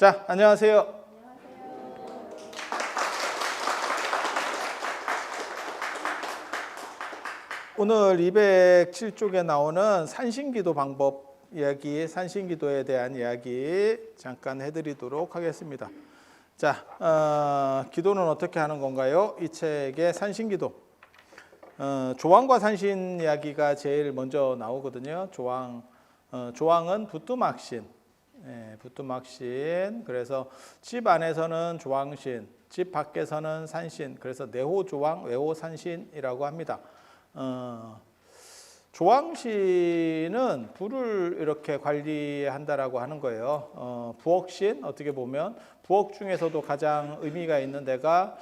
자, 안녕하세요. 오늘 207쪽에 나오는 산신기도 방법 이야기, 산신기도에 대한 이야기 잠깐 해드리도록 하겠습니다. 자, 기도는 어떻게 하는 건가요? 이 책의 산신기도. 조왕과 산신 이야기가 제일 먼저 나오거든요. 조왕은 부뚜막신. 부뚜막신. 그래서 집 안에서는 조왕신, 집 밖에서는 산신. 그래서 내호조왕, 외호산신이라고 합니다. 조왕신은 불을 이렇게 관리한다라고 하는 거예요. 부엌신, 어떻게 보면 부엌 중에서도 가장 의미가 있는 데가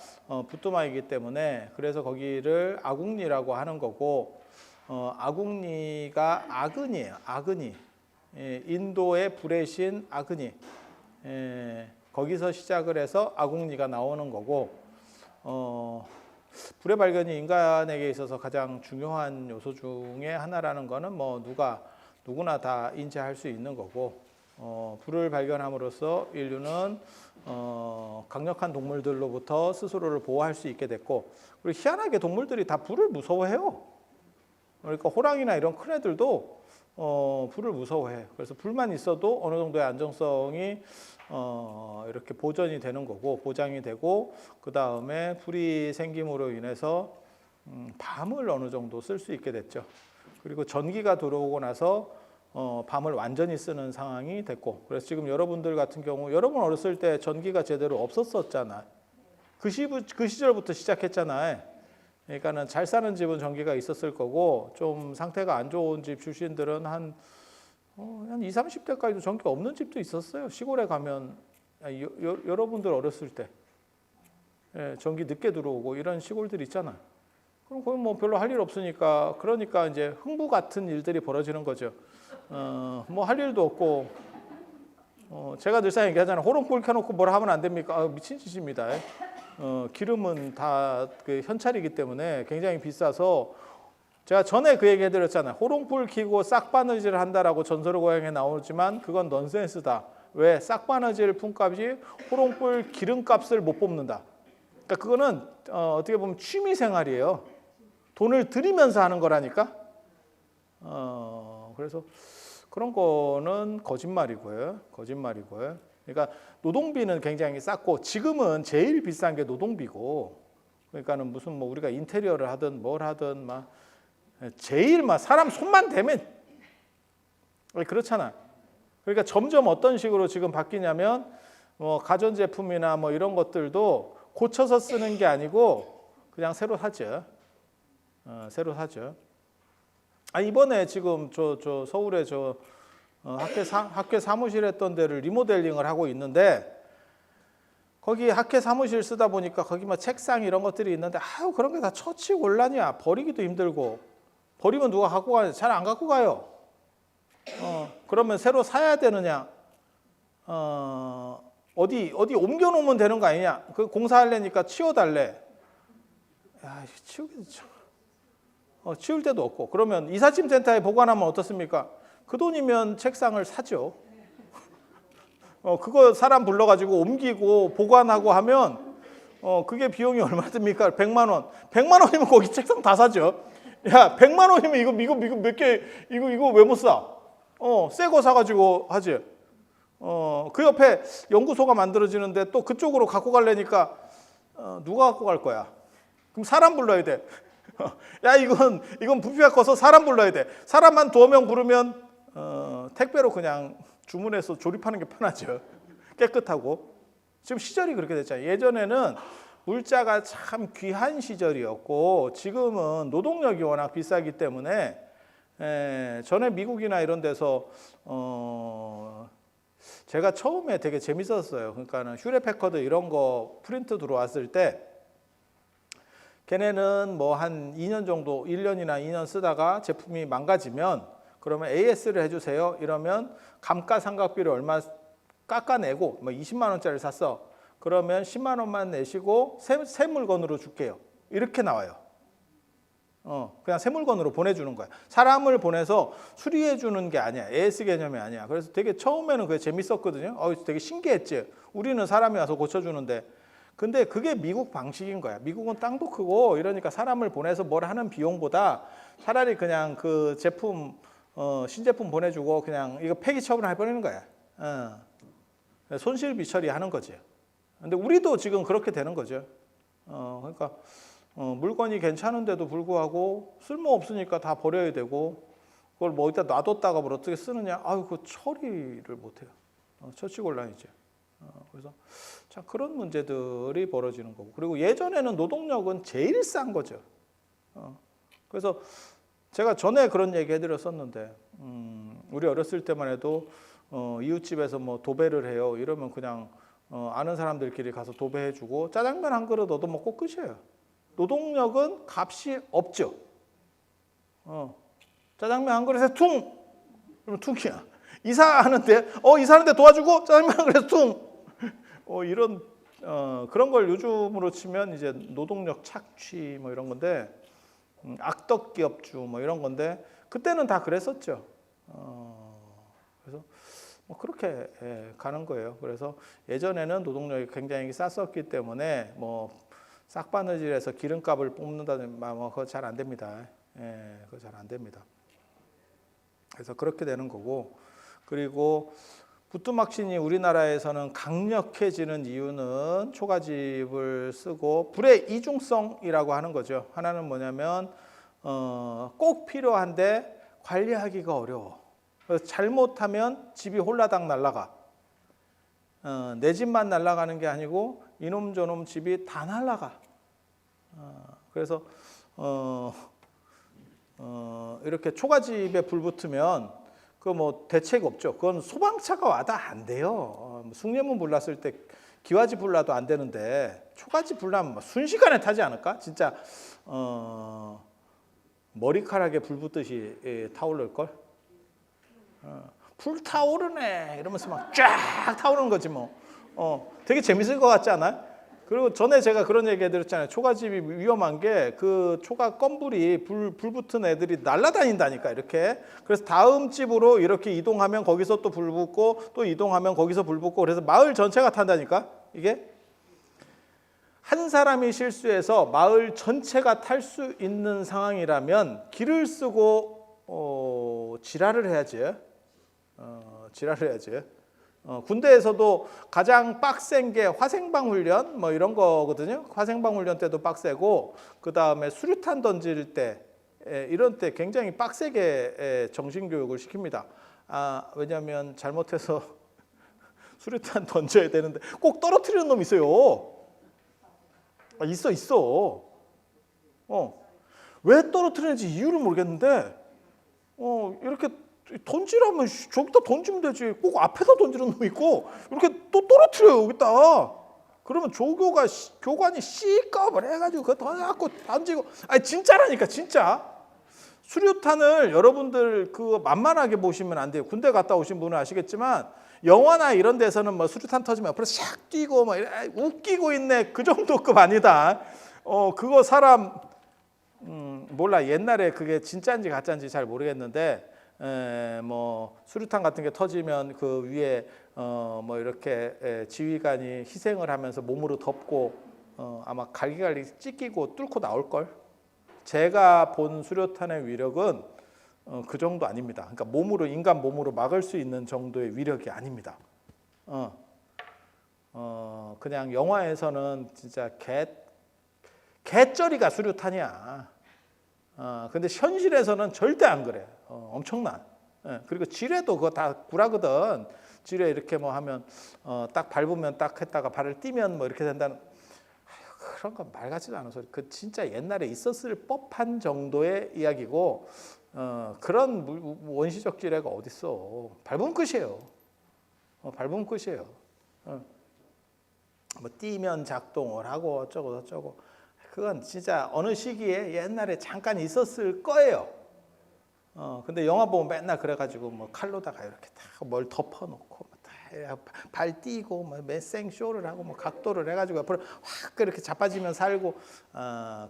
부뚜막이기 때문에 그래서 거기를 아궁리라고 하는 거고, 아궁리가 아근이에요. 아근이. 인도의 불의 신 아그니, 거기서 시작을 해서 아궁리가 나오는 거고, 불의 발견이 인간에게 있어서 가장 중요한 요소 중에 하나라는 거는 뭐 누구나 다 인지할 수 있는 거고, 불을 발견함으로써 인류는 강력한 동물들로부터 스스로를 보호할 수 있게 됐고, 그리고 희한하게 동물들이 다 불을 무서워해요. 그러니까 호랑이나 이런 큰 애들도 불을 무서워해. 그래서 불만 있어도 어느 정도의 안정성이 이렇게 보존이 되는 거고, 보장이 되고, 그 다음에 불이 생김으로 인해서 밤을 어느 정도 쓸 수 있게 됐죠. 그리고 전기가 들어오고 나서 밤을 완전히 쓰는 상황이 됐고, 그래서 지금 여러분들 같은 경우, 여러분 어렸을 때 전기가 제대로 없었었잖아. 그 시절부터 시작했잖아요. 그러니까는 잘 사는 집은 전기가 있었을 거고, 좀 상태가 안 좋은 집 출신들은 한 20, 30대까지도 전기가 없는 집도 있었어요. 시골에 가면 여러분들 어렸을 때 전기 늦게 들어오고 이런 시골들 있잖아. 그럼 거기 뭐 별로 할 일 없으니까, 그러니까 이제 흥부 같은 일들이 벌어지는 거죠. 뭐 할 일도 없고, 제가 늘상 얘기하잖아요. 호롱불 켜놓고 뭘 하면 안 됩니까? 미친 짓입니다. 기름은 다 그 현찰이기 때문에 굉장히 비싸서, 제가 전에 그 얘기 해드렸잖아요. 호롱불 켜고 싹바느질을 한다라고 전설고향에 나오지만 그건 넌센스다. 왜? 싹바느질 품값이 호롱불 기름값을 못 뽑는다. 그러니까 그거는 어떻게 보면 취미 생활이에요. 돈을 들이면서 하는 거라니까. 그래서 그런 거는 거짓말이고요. 그러니까 노동비는 굉장히 쌌고, 지금은 제일 비싼 게 노동비고, 그러니까는 무슨 뭐 우리가 인테리어를 하든 뭘 하든 막 제일 막 사람 손만 대면 그렇잖아. 그러니까 점점 어떤 식으로 지금 바뀌냐면, 뭐 가전제품이나 뭐 이런 것들도 고쳐서 쓰는 게 아니고 그냥 새로 사죠. 새로 사죠. 이번에 지금 저 서울에 학회 사무실 했던 데를 리모델링을 하고 있는데, 거기 학회 사무실 쓰다 보니까 거기 막 책상 이런 것들이 있는데, 그런 게 다 처치곤란이야. 버리기도 힘들고, 버리면 누가 갖고 가요? 잘 안 갖고 가요. 그러면 새로 사야 되느냐? 어디 옮겨놓으면 되는 거 아니냐? 그 공사하려니까 치워달래. 야, 치우기도 참. 치울 데도 없고. 그러면 이삿짐센터에 보관하면 어떻습니까? 그 돈이면 책상을 사죠. 그거 사람 불러가지고 옮기고 보관하고 하면 그게 비용이 얼마 듭니까? 100만 원. 100만 원이면 거기 책상 다 사죠. 야, 100만 원이면 이거 몇 개, 이거 왜 못 사? 새 거 사가지고 하지. 그 옆에 연구소가 만들어지는데 또 그쪽으로 갖고 가려니까 누가 갖고 갈 거야? 그럼 사람 불러야 돼. 야, 이건 부피가 커서 사람 불러야 돼. 사람만 2명 부르면 택배로 그냥 주문해서 조립하는 게 편하죠. 깨끗하고. 지금 시절이 그렇게 됐잖아요. 예전에는 물자가 참 귀한 시절이었고, 지금은 노동력이 워낙 비싸기 때문에, 전에 미국이나 이런 데서 제가 처음에 되게 재밌었어요. 그러니까는 휴레패커드 이런 거 프린트 들어왔을 때, 걔네는 뭐 한 2년 정도, 1년이나 2년 쓰다가 제품이 망가지면, 그러면 AS를 해주세요. 이러면 감가상각비를 얼마 깎아내고, 뭐 20만 원짜리 샀어. 그러면 10만 원만 내시고 새 물건으로 줄게요. 이렇게 나와요. 그냥 새 물건으로 보내주는 거야. 사람을 보내서 수리해 주는 게 아니야. AS 개념이 아니야. 그래서 되게 처음에는 그게 재밌었거든요. 되게 신기했지. 우리는 사람이 와서 고쳐주는데. 근데 그게 미국 방식인 거야. 미국은 땅도 크고 이러니까 사람을 보내서 뭘 하는 비용보다 차라리 그냥 그 제품 신제품 보내주고 그냥 이거 폐기 처분해버리는 거야. 손실비 처리하는 거지. 근데 우리도 지금 그렇게 되는 거죠. 그러니까 물건이 괜찮은데도 불구하고 쓸모 없으니까 다 버려야 되고 그걸 뭐 어디다 놔뒀다가 뭘 어떻게 쓰느냐. 그 처리를 못해요. 처치곤란이죠. 그래서 참 그런 문제들이 벌어지는 거고. 그리고 예전에는 노동력은 제일 싼 거죠. 그래서 제가 전에 그런 얘기 해드렸었는데 우리 어렸을 때만 해도 이웃집에서 뭐 도배를 해요. 이러면 그냥 아는 사람들끼리 가서 도배해주고 짜장면 한 그릇 얻어먹고 끝이에요. 노동력은 값이 없죠. 짜장면 한 그릇에 퉁! 그러면 퉁이야. 이사하는데 이사하는데 도와주고 짜장면 한 그릇에 퉁! 이런 그런 걸 요즘으로 치면 이제 노동력 착취 뭐 이런 건데 악덕 기업주 뭐 이런 건데 그때는 다 그랬었죠. 그래서 뭐 그렇게 가는 거예요. 그래서 예전에는 노동력이 굉장히 쌌었기 때문에 뭐 싹바느질해서 기름값을 뽑는다는 그거 잘 안 됩니다. 그거 잘 안 됩니다. 그래서 그렇게 되는 거고 그리고 부뚜막신이 우리나라에서는 강력해지는 이유는 초가집을 쓰고 불의 이중성이라고 하는 거죠. 하나는 뭐냐면 꼭 필요한데 관리하기가 어려워. 그래서 잘못하면 집이 홀라당 날아가. 내 집만 날아가는 게 아니고 이놈 저놈 집이 다 날아가. 그래서 이렇게 초가집에 불 붙으면 그 뭐 대책 없죠. 그건 소방차가 와도 안 돼요. 숭례문 불났을 때 기와집 불나도 안 되는데 초가집 불나면 순식간에 타지 않을까? 진짜 머리카락에 불 붙듯이 타오를 걸. 불 타오르네 이러면서 막 쫙 타오르는 거지 뭐. 되게 재밌을 것 같지 않아요? 그리고 전에 제가 그런 얘기 해드렸잖아요. 초가집이 위험한 게 그 초가 건불이 불 붙은 애들이 날아다닌다니까 이렇게. 그래서 다음 집으로 이렇게 이동하면 거기서 또 불 붙고 또 이동하면 거기서 불 붙고 그래서 마을 전체가 탄다니까 이게. 한 사람이 실수해서 마을 전체가 탈 수 있는 상황이라면 길을 쓰고 지랄을 해야지. 지랄을 해야지. 군대에서도 가장 빡센 게 화생방 훈련 뭐 이런 거거든요. 화생방 훈련 때도 빡세고 그 다음에 수류탄 던질 때 이런 때 굉장히 빡세게 정신 교육을 시킵니다. 왜냐하면 잘못해서 수류탄 던져야 되는데 꼭 떨어뜨리는 놈 있어요. 있어. 왜 떨어뜨리는지 이유를 모르겠는데 이렇게 던지라면 저기다 던지면 되지. 꼭 앞에다 던지는 놈 있고 이렇게 또 떨어뜨려요 여기다. 그러면 교관이 C급을 해가지고 그거 던져갖고 던지고. 진짜라니까 진짜. 수류탄을 여러분들 그 만만하게 보시면 안 돼요. 군대 갔다 오신 분은 아시겠지만 영화나 이런 데서는 뭐 수류탄 터지면 앞으로 샥 뛰고 막 웃기고 있네 그 정도급 아니다. 그거 사람 몰라. 옛날에 그게 진짜인지 가짜인지 잘 모르겠는데 뭐 수류탄 같은 게 터지면 그 위에 뭐 이렇게 지휘관이 희생을 하면서 몸으로 덮고 아마 갈기갈기 찢기고 뚫고 나올 걸. 제가 본 수류탄의 위력은 그 정도 아닙니다. 그러니까 인간 몸으로 막을 수 있는 정도의 위력이 아닙니다. 그냥 영화에서는 진짜 개쩌리가 수류탄이야. 근데 현실에서는 절대 안 그래. 엄청난. 그리고 지뢰도 그거 다 구라거든. 지뢰 이렇게 뭐 하면 딱 밟으면 딱 했다가 발을 띄면 뭐 이렇게 된다는. 그런 건 말 같지도 않은 소리. 그 진짜 옛날에 있었을 법한 정도의 이야기고 그런 원시적 지뢰가 어딨어. 밟으면 끝이에요. 밟으면 끝이에요. 뭐 띄면 작동을 하고 어쩌고 저쩌고. 그건 진짜 어느 시기에 옛날에 잠깐 있었을 거예요. 근데 영화 보면 맨날 그래가지고 뭐 칼로다가 이렇게 딱 뭘 덮어놓고 다 발 띄고 뭐 매생쇼를 하고 뭐 각도를 해가지고 앞으로 확 그렇게 자빠지면 살고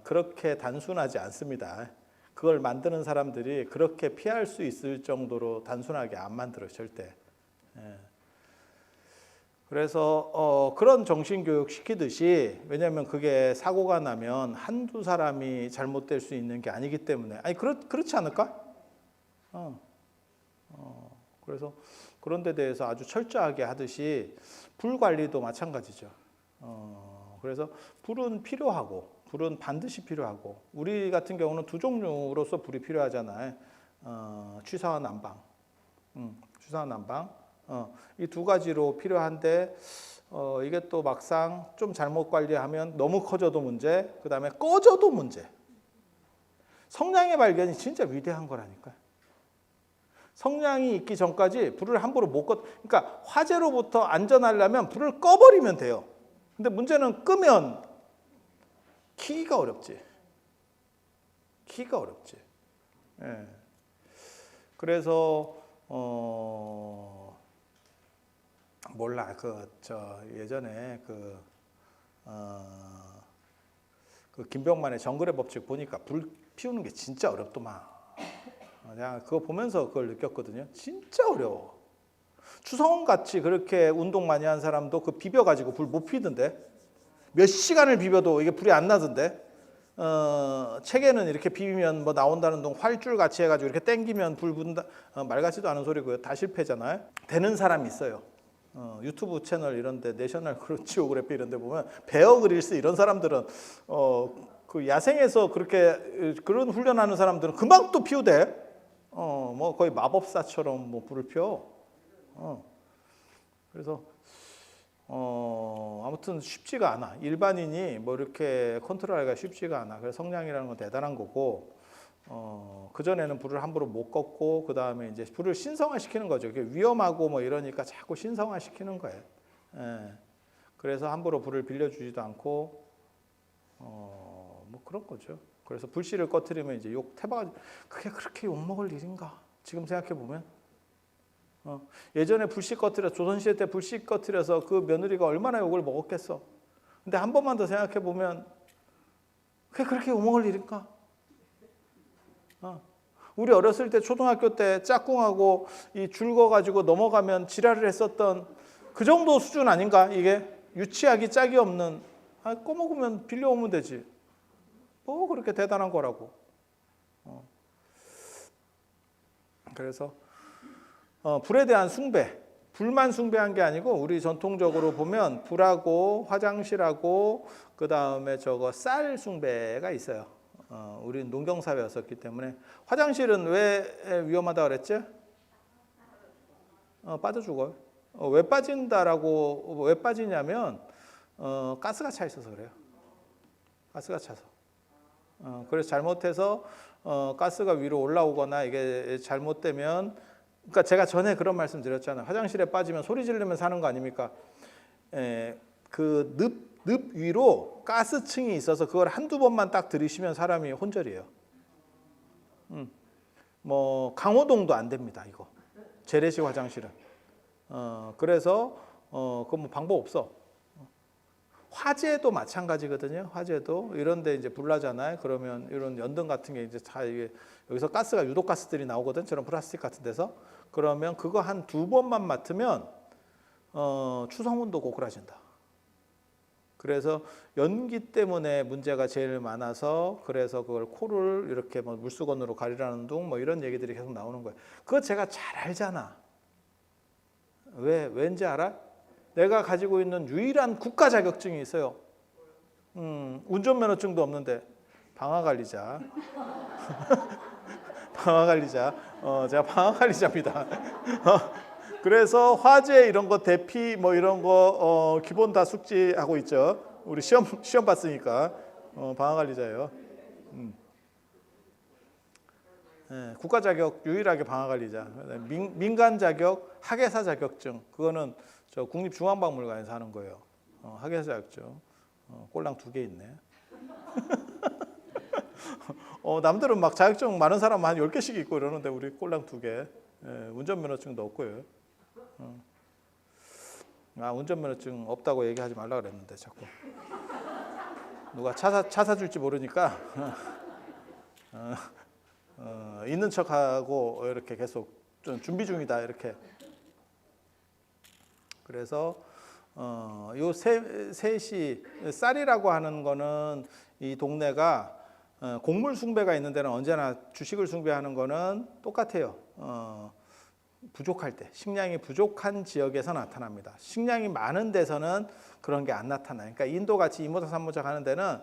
그렇게 단순하지 않습니다. 그걸 만드는 사람들이 그렇게 피할 수 있을 정도로 단순하게 안 만들어 절대. 그래서 그런 정신교육 시키듯이, 왜냐하면 그게 사고가 나면 한두 사람이 잘못될 수 있는 게 아니기 때문에, 아니 그렇지 않을까? 그래서 그런 데 대해서 아주 철저하게 하듯이 불 관리도 마찬가지죠. 그래서 불은 필요하고, 불은 반드시 필요하고, 우리 같은 경우는 두 종류로서 불이 필요하잖아요. 취사와 난방. 취사와 난방. 이 두 가지로 필요한데, 이게 또 막상 좀 잘못 관리하면 너무 커져도 문제, 그 다음에 꺼져도 문제. 성냥의 발견이 진짜 위대한 거라니까요. 성냥이 있기 전까지 불을 함부로 못 꺼. 그러니까 화재로부터 안전하려면 불을 꺼버리면 돼요. 근데 문제는 끄면 키기가 어렵지. 키기가 어렵지. 예. 그래서 몰라. 예전에 그 김병만의 정글의 법칙 보니까 불 피우는 게 진짜 어렵더만. 내가 그거 보면서 그걸 느꼈거든요. 진짜 어려워. 추성훈 같이 그렇게 운동 많이 한 사람도 그 비벼가지고 불 못 피던데. 몇 시간을 비벼도 이게 불이 안 나던데. 책에는 이렇게 비비면 뭐 나온다는 동 활줄 같이 해가지고 이렇게 땡기면 불 붙는다. 말 같지도 않은 소리고요. 다 실패잖아요. 되는 사람이 있어요. 유튜브 채널 이런데 내셔널 지오그래피 이런데 보면 베어 그릴스 이런 사람들은 그 야생에서 그렇게 그런 훈련하는 사람들은 금방 또 피우대. 뭐 거의 마법사처럼 뭐 불을 펴. 그래서 아무튼 쉽지가 않아. 일반인이 뭐 이렇게 컨트롤하기가 쉽지가 않아. 그래서 성냥이라는 건 대단한 거고, 그 전에는 불을 함부로 못 껐고, 그 다음에 이제 불을 신성화시키는 거죠. 이게 위험하고 뭐 이러니까 자꾸 신성화시키는 거예요. 그래서 함부로 불을 빌려주지도 않고, 뭐 그런 거죠. 그래서 불씨를 꺼트리면 이제 욕 태봐가지고, 그게 그렇게 욕 먹을 일인가? 지금 생각해 보면. 예전에 불씨 꺼트려, 조선시대 때 불씨 꺼트려서 그 며느리가 얼마나 욕을 먹었겠어. 근데 한 번만 더 생각해 보면, 그게 그렇게 욕 먹을 일인가? 우리 어렸을 때 초등학교 때 짝꿍하고 이 줄거가지고 넘어가면 지랄을 했었던 그 정도 수준 아닌가? 이게 유치하기 짝이 없는, 꺼먹으면 빌려오면 되지. 뭐 그렇게 대단한 거라고. 그래서 불에 대한 숭배, 불만 숭배한 게 아니고, 우리 전통적으로 보면 불하고 화장실하고 그 다음에 쌀 숭배가 있어요. 우리는 농경사회였었기 때문에. 화장실은 왜 위험하다 그랬지? 빠져 죽어요. 왜 빠진다라고, 왜 빠지냐면 가스가 차 있어서 그래요. 가스가 차서. 그래서 잘못해서 가스가 위로 올라오거나 이게 잘못되면, 그러니까 제가 전에 그런 말씀 드렸잖아요. 화장실에 빠지면 소리 지르면 사는 거 아닙니까? 그 늪 위로 가스층이 있어서 그걸 한두 번만 딱 들이시면 사람이 혼절이에요. 뭐 강호동도 안 됩니다. 이거 재래식 화장실은. 그래서 그건 뭐 방법 없어. 화재도 마찬가지거든요. 화재도 이런데 이제 불나잖아요. 그러면 이런 연등 같은 게 이제 다 이게 여기서 가스가 유독 가스들이 나오거든. 저런 플라스틱 같은 데서. 그러면 그거 한 두 번만 맡으면 추성훈도 고꾸라진다. 그래서 연기 때문에 문제가 제일 많아서, 그래서 그걸 코를 이렇게 뭐 물수건으로 가리라는 둥 뭐 이런 얘기들이 계속 나오는 거예요. 그거 제가 잘 알잖아. 왠지 알아? 내가 가지고 있는 유일한 국가 자격증이 있어요. 운전면허증도 없는데 방화관리자. 방화관리자. 제가 방화관리자입니다. 그래서 화재 이런 거 대피 뭐 이런 거 기본 다 숙지하고 있죠. 우리 시험 봤으니까 방화관리자예요. 네, 국가 자격 유일하게 방화관리자. 민간 자격 학예사 자격증, 그거는 저 국립중앙박물관에서 하는 거예요. 학예사 자격증. 꼴랑 2개 있네. 남들은 막 자격증 많은 사람 한 10개씩 있고 이러는데 우리 꼴랑 2개. 운전면허증도 없고요. 운전면허증 없다고 얘기하지 말라 그랬는데 자꾸 누가 차 사줄지 모르니까 있는 척하고 이렇게 계속 좀 준비 중이다 이렇게. 그래서 요 셋이 쌀이라고 하는 거는 이 동네가 곡물 숭배가 있는 데는 언제나 주식을 숭배하는 거는 똑같아요. 부족할 때, 식량이 부족한 지역에서 나타납니다. 식량이 많은 데서는 그런 게 안 나타나요. 그러니까 인도 같이 이모작 삼모작 하는 데는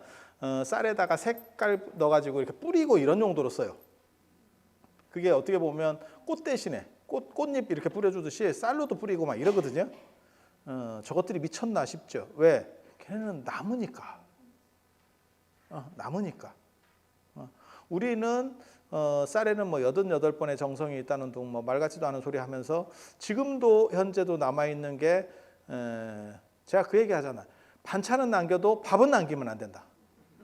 쌀에다가 색깔 넣어가지고 이렇게 뿌리고 이런 용도로 써요. 그게 어떻게 보면 꽃 대신에 꽃잎 이렇게 뿌려주듯이 쌀로도 뿌리고 막 이러거든요. 저것들이 미쳤나 싶죠. 왜? 걔네는 남으니까. 남으니까. 우리는 쌀에는 뭐 88번의 정성이 있다는 둥 뭐 말 같지도 않은 소리 하면서 지금도 현재도 남아 있는 게 제가 그 얘기 하잖아. 반찬은 남겨도 밥은 남기면 안 된다.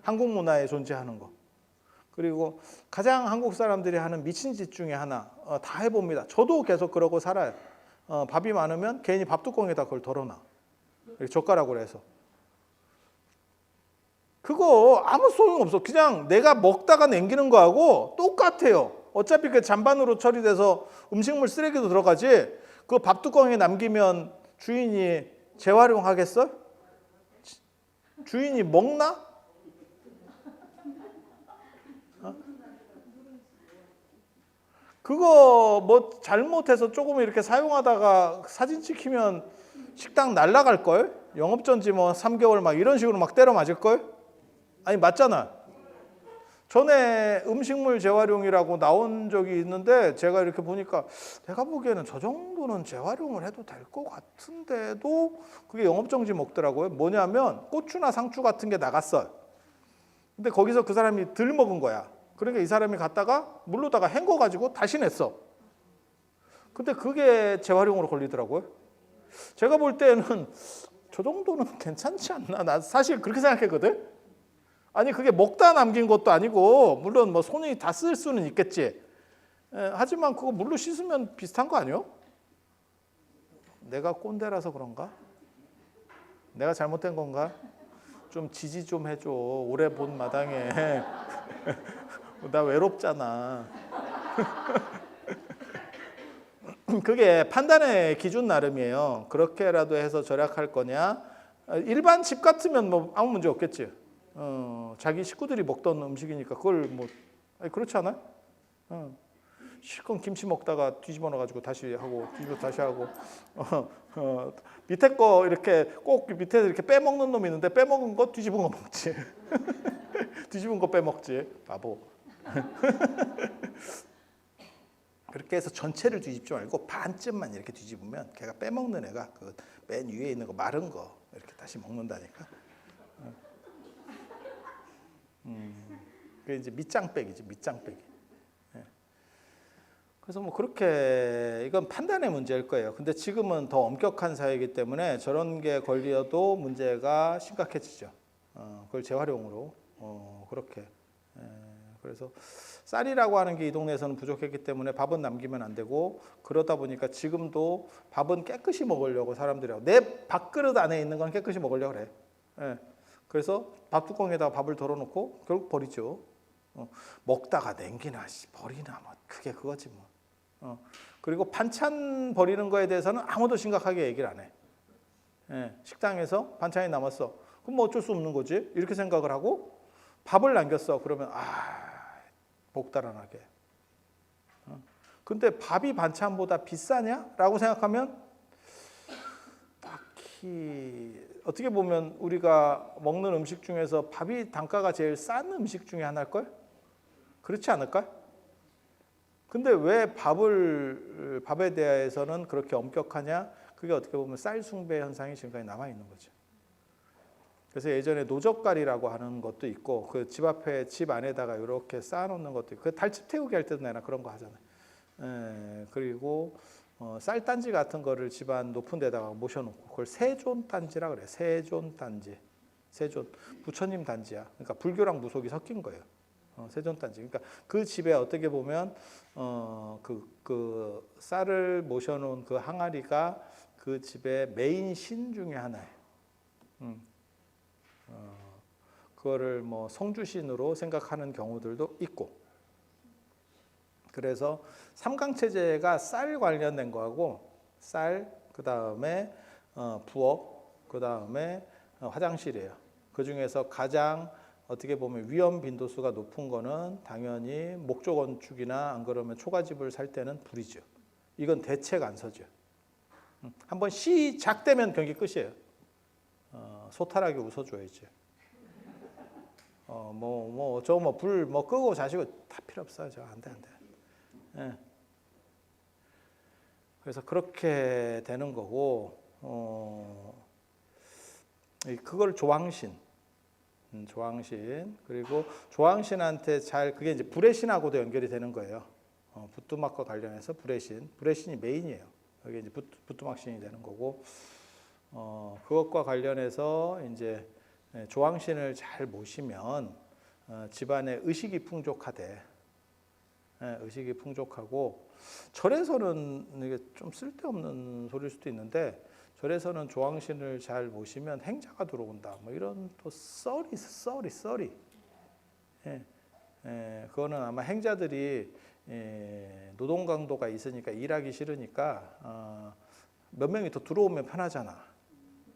한국 문화에 존재하는 거. 그리고 가장 한국 사람들이 하는 미친 짓 중에 하나 다 해봅니다. 저도 계속 그러고 살아요. 밥이 많으면 괜히 밥뚜껑에다 그걸 덜어놔. 이렇게 젓가락으로 해서. 그거 아무 소용없어. 그냥 내가 먹다가 남기는 거하고 똑같아요. 어차피 그 잔반으로 처리돼서 음식물 쓰레기도 들어가지. 그 밥뚜껑에 남기면 주인이 재활용하겠어? 주인이 먹나? 그거 뭐 잘못해서 조금 이렇게 사용하다가 사진 찍히면 식당 날라갈걸? 영업전지 뭐 3개월 막 이런 식으로 막 때려 맞을걸? 아니 맞잖아. 전에 음식물 재활용이라고 나온 적이 있는데 제가 이렇게 보니까 내가 보기에는 저 정도는 재활용을 해도 될 것 같은데도 그게 영업정지 먹더라고요. 뭐냐면 고추나 상추 같은 게 나갔어. 근데 거기서 그 사람이 덜 먹은 거야. 그러니까 이 사람이 갔다가 물로다가 헹궈가지고 다시 냈어. 근데 그게 재활용으로 걸리더라고요. 제가 볼 때는 저 정도는 괜찮지 않나? 나 사실 그렇게 생각했거든. 아니 그게 먹다 남긴 것도 아니고 물론 뭐 손이 다 쓸 수는 있겠지. 하지만 그거 물로 씻으면 비슷한 거 아니요? 내가 꼰대라서 그런가? 내가 잘못된 건가? 좀 지지 좀 해줘. 오래 본 마당에. 나 외롭잖아. 그게 판단의 기준 나름이에요. 그렇게라도 해서 절약할 거냐? 일반 집 같으면 뭐 아무 문제 없겠지. 자기 식구들이 먹던 음식이니까 그걸 뭐 그렇지 않아요? 실컷 김치 먹다가 뒤집어 넣어가지고 다시 하고 뒤집어 다시 하고 밑에 거 이렇게 꼭 밑에 이렇게 빼먹는 놈이 있는데 빼먹은 거 뒤집은 거 먹지. 뒤집은 거 빼먹지. 바보. 그렇게 해서 전체를 뒤집지 말고 반쯤만 이렇게 뒤집으면 걔가 빼먹는 애가 그 맨 위에 있는 거 마른 거 이렇게 다시 먹는다니까. 그게 이제 밑장빼기지, 밑장빼기. 그래서 뭐 그렇게 이건 판단의 문제일 거예요. 근데 지금은 더 엄격한 사회이기 때문에 저런 게 걸려도 문제가 심각해지죠. 그걸 재활용으로 그렇게. 그래서 쌀이라고 하는 게 이 동네에서는 부족했기 때문에 밥은 남기면 안 되고 그러다 보니까 지금도 밥은 깨끗이 먹으려고 사람들이 하고 내 밥그릇 안에 있는 건 깨끗이 먹으려고 그래. 그래서 밥뚜껑에다가 밥을 덜어놓고 결국 버리죠. 먹다가 남기나 버리나 뭐 그게 그거지 뭐. 그리고 반찬 버리는 거에 대해서는 아무도 심각하게 얘기를 안 해. 식당에서 반찬이 남았어. 그럼 뭐 어쩔 수 없는 거지. 이렇게 생각을 하고 밥을 남겼어. 그러면 복달아나게. 근데 밥이 반찬보다 비싸냐? 라고 생각하면 딱히 어떻게 보면 우리가 먹는 음식 중에서 밥이 단가가 제일 싼 음식 중에 하나일걸? 그렇지 않을까? 근데 왜 밥에 대해서는 그렇게 엄격하냐? 그게 어떻게 보면 쌀 숭배 현상이 지금까지 남아있는 거죠. 그래서 예전에 노젓갈이라고 하는 것도 있고 그 집 앞에 집 안에다가 이렇게 쌓아놓는 것도 있고 그 달집 태우기 할 때도 내가 그런 거 하잖아요. 그리고 쌀단지 같은 거를 집안 높은 데다가 모셔놓고 그걸 세존단지라 그래요. 세존단지. 세존 부처님 단지야. 그러니까 불교랑 무속이 섞인 거예요. 세존단지. 그러니까 그 집에 어떻게 보면 그 쌀을 모셔놓은 그 항아리가 그 집의 메인 신 중에 하나예요. 그거를 뭐 성주신으로 생각하는 경우들도 있고. 그래서 삼강체제가 쌀 관련된 거하고 쌀, 그 다음에 부엌, 그 다음에 화장실이에요. 그 중에서 가장 어떻게 보면 위험 빈도수가 높은 거는 당연히 목조 건축이나 안 그러면 초가집을 살 때는 불이죠. 이건 대책 안 서죠. 한번 시작되면 경기 끝이에요. 소탈하게 웃어줘야지. 불 끄고 자시고 다 필요 없어요. 저 안 돼. 예. 그래서 그렇게 되는 거고, 그걸 조왕신, 그리고 조왕신한테 그게 이제 불의 신하고도 연결이 되는 거예요. 부뚜막과 관련해서 불의 신이 메인이에요. 그게 이제 부뚜막신이 되는 거고, 그것과 관련해서 이제 조왕신을 잘 모시면 집안에 의식이 풍족하대. 의식이 풍족하고, 절에서는 이게 좀 쓸데없는 소리일 수도 있는데, 절에서는 조왕신을 잘 모시면 행자가 들어온다. 뭐 이런 또 썰이. 그거는 아마 행자들이 노동 강도가 있으니까 일하기 싫으니까 몇 명이 더 들어오면 편하잖아.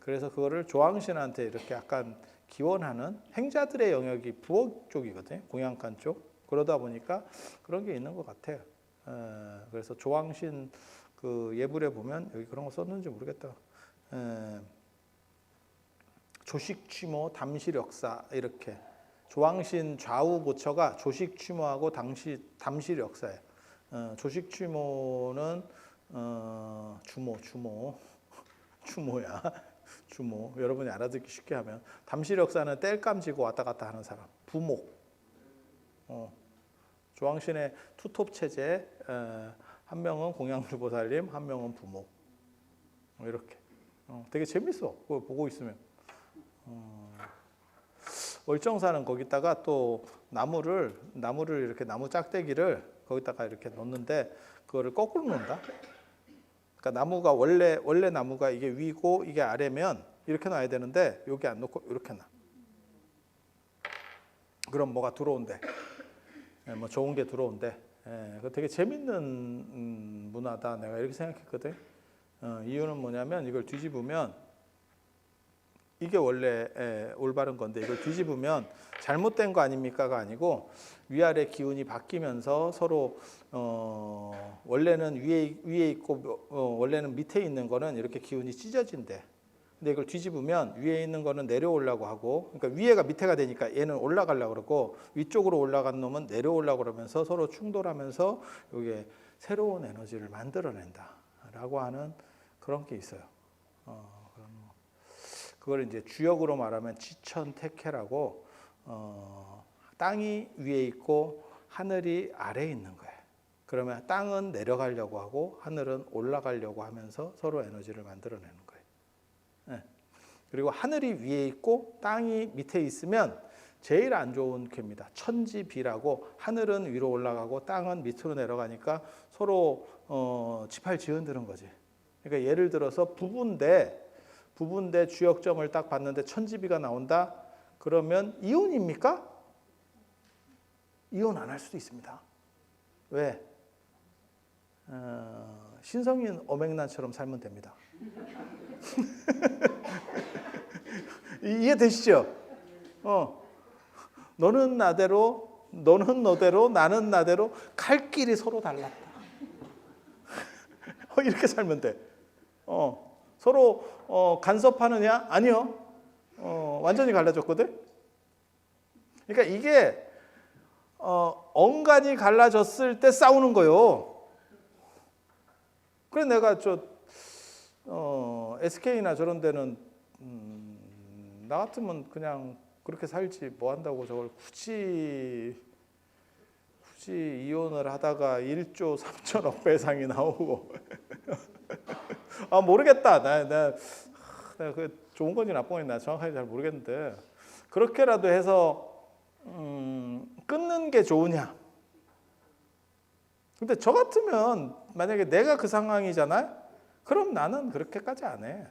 그래서 그거를 조왕신한테 이렇게 약간 기원하는 행자들의 영역이 부엌 쪽이거든요. 공양간 쪽. 그러다 보니까 그런 게 있는 것 같아요. 그래서 조왕신 그 예불에 보면 여기 그런 거 썼는지 모르겠다. 조식취모 담실역사 이렇게 조왕신 좌우 고처가 조식취모하고 담실역사예요. 조식취모는 주모야. 주모. 여러분이 알아듣기 쉽게 하면 담실역사는 땔감 지고 왔다 갔다 하는 사람. 부목. 조왕신의 투톱 체제, 한 명은 공양주보살님, 한 명은 부목. 이렇게. 되게 재밌어. 그거 보고 있으면. 월정사는 거기다가 또 나무를 이렇게 나무 짝대기를 거기다가 이렇게 놓는데 그거를 거꾸로 놓는다. 그러니까 나무가 원래 나무가 이게 위고 이게 아래면 이렇게 놔야 되는데 여기 안 놓고 이렇게 놔. 그럼 뭐가 들어온대. 뭐 좋은 게 들어온대. 그 되게 재밌는 문화다. 내가 이렇게 생각했거든. 이유는 뭐냐면 이걸 뒤집으면 이게 원래 올바른 건데 이걸 뒤집으면 잘못된 거 아닙니까가 아니고 위아래 기운이 바뀌면서 서로 원래는 위에 있고 원래는 밑에 있는 거는 이렇게 기운이 찢어진대. 근데 이걸 뒤집으면 위에 있는 거는 내려오려고 하고, 그러니까 위에가 밑에가 되니까 얘는 올라가려고 그러고 위쪽으로 올라간 놈은 내려오려고 그러면서 서로 충돌하면서 이게 새로운 에너지를 만들어낸다라고 하는 그런 게 있어요. 그걸 이제 주역으로 말하면 지천태케라고 땅이 위에 있고 하늘이 아래에 있는 거예요. 그러면 땅은 내려가려고 하고 하늘은 올라가려고 하면서 서로 에너지를 만들어내는 거예요. 그리고 하늘이 위에 있고 땅이 밑에 있으면 제일 안 좋은 쾌입니다. 천지비라고 하늘은 위로 올라가고 땅은 밑으로 내려가니까 서로 지팔지은드는 거지. 그러니까 예를 들어서 부부인데 주역점을 딱 봤는데 천지비가 나온다. 그러면 이혼입니까? 이혼 안 할 수도 있습니다. 왜? 신성인 어맹난처럼 살면 됩니다. 이해되시죠? 너는 나대로, 너는 너대로, 나는 나대로 갈 길이 서로 달랐다. 이렇게 살면 돼. 서로 간섭하느냐? 아니요. 완전히 갈라졌거든. 그러니까 이게 엉간이 갈라졌을 때 싸우는 거요. 그래 내가 SK나 저런 데는 나 같으면 그냥 그렇게 살지 뭐 한다고 저걸 굳이 이혼을 하다가 1조 3천억 배상이 나오고 모르겠다. 내가 그 좋은 건지 나쁜 건지 나 정확하게 잘 모르겠는데 그렇게라도 해서 끊는 게 좋으냐? 근데 저 같으면 만약에 내가 그 상황이잖아요. 그럼 요즘은 나는 그렇게까지 안 해.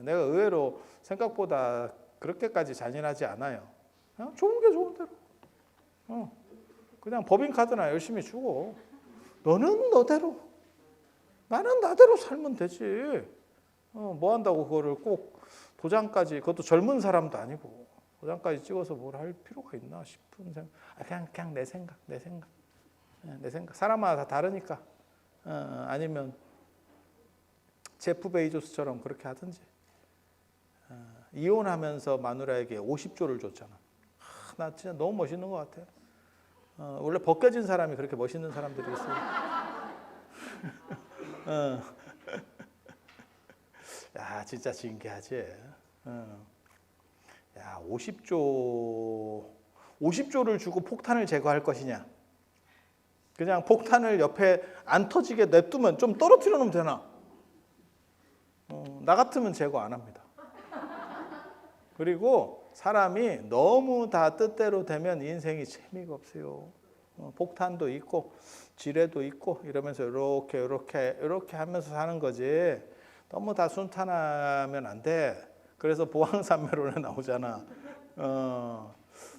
내가 의외로 생각보다 그렇게까지 잔인하지 않아요. 그냥 좋은 게 좋은 대로. 그냥 법인카드나 열심히 주고 너는 너대로 나는 나대로 살면 되지. 뭐 한다고 그거를 꼭 도장까지, 그것도 젊은 사람도 아니고 도장까지 찍어서 뭘 할 필요가 있나 싶은 생각. 그냥 내 생각. 사람마다 다 다르니까. 아니면 제프 베이조스처럼 그렇게 하든지. 이혼하면서 마누라에게 50조를 줬잖아. 나 진짜 너무 멋있는 것 같아. 원래 벗겨진 사람이 그렇게 멋있는 사람들이 있어요. 야, 진짜 신기하지. 야, 50조를 주고 폭탄을 제거할 것이냐? 그냥 폭탄을 옆에 안 터지게 냅두면 좀 떨어뜨려 놓으면 되나? 나 같으면 제거 안 합니다. 그리고 사람이 너무 다 뜻대로 되면 인생이 재미가 없어요. 폭탄도 있고 지뢰도 있고 이러면서 이렇게 하면서 사는 거지. 너무 다 순탄하면 안 돼. 그래서 보왕산매론에 나오잖아.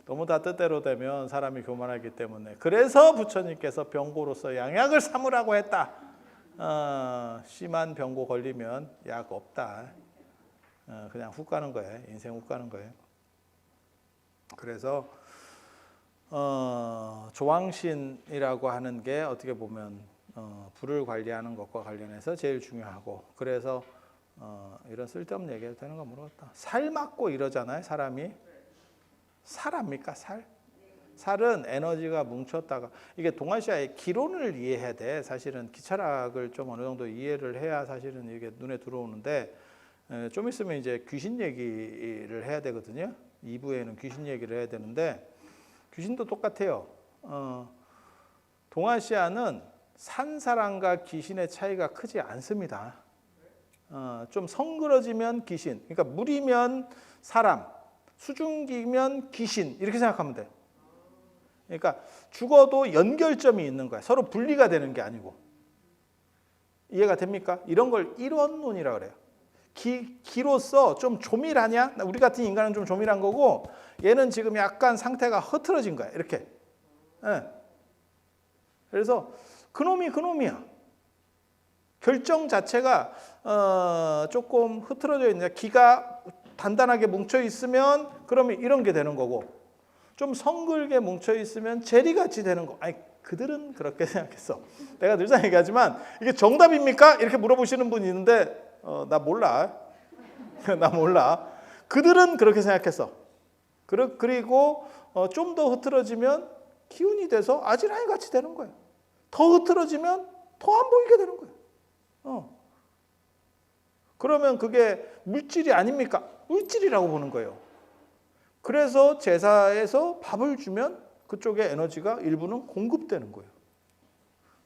너무 다 뜻대로 되면 사람이 교만하기 때문에. 그래서 부처님께서 병고로서 양약을 삼으라고 했다. 심한 병고 걸리면 약 없다. 그냥 훅 가는 거예요. 인생 훅 가는 거예요. 그래서 조왕신이라고 하는 게 어떻게 보면 불을 관리하는 것과 관련해서 제일 중요하고, 그래서 이런 쓸데없는 얘기해도 되는 거 모르겠다. 살 맞고 이러잖아요. 사람이 살합니까? 살은 에너지가 뭉쳤다가, 이게 동아시아의 기론을 이해해야 돼. 사실은 기차학을 좀 어느 정도 이해를 해야 사실은 이게 눈에 들어오는데, 좀 있으면 이제 귀신 얘기를 해야 되거든요. 2부에는 귀신 얘기를 해야 되는데, 귀신도 똑같아요. 동아시아는 산 사람과 귀신의 차이가 크지 않습니다. 좀 성그러지면 귀신, 그러니까 물이면 사람, 수증기면 귀신, 이렇게 생각하면 돼요. 그러니까 죽어도 연결점이 있는 거야. 서로 분리가 되는 게 아니고. 이해가 됩니까? 이런 걸 일원론이라고 그래요. 기로서 좀 조밀하냐? 우리 같은 인간은 좀 조밀한 거고, 얘는 지금 약간 상태가 흐트러진 거야. 이렇게. 그래서 그놈이야. 결정 자체가 조금 흐트러져 있는, 기가 단단하게 뭉쳐 있으면 그러면 이런 게 되는 거고, 좀 성글게 뭉쳐 있으면 제리같이 되는 거. 아니, 그들은 그렇게 생각했어. 내가 늘상 얘기하지만 이게 정답입니까? 이렇게 물어보시는 분이 있는데 나 몰라. 나 몰라. 그들은 그렇게 생각했어. 그리고 좀 더 흐트러지면 기운이 돼서 아지랑이 같이 되는 거예요. 더 흐트러지면 더 안 보이게 되는 거예요. 그러면 그게 물질이 아닙니까? 물질이라고 보는 거예요. 그래서 제사에서 밥을 주면 그쪽에 에너지가 일부는 공급되는 거예요.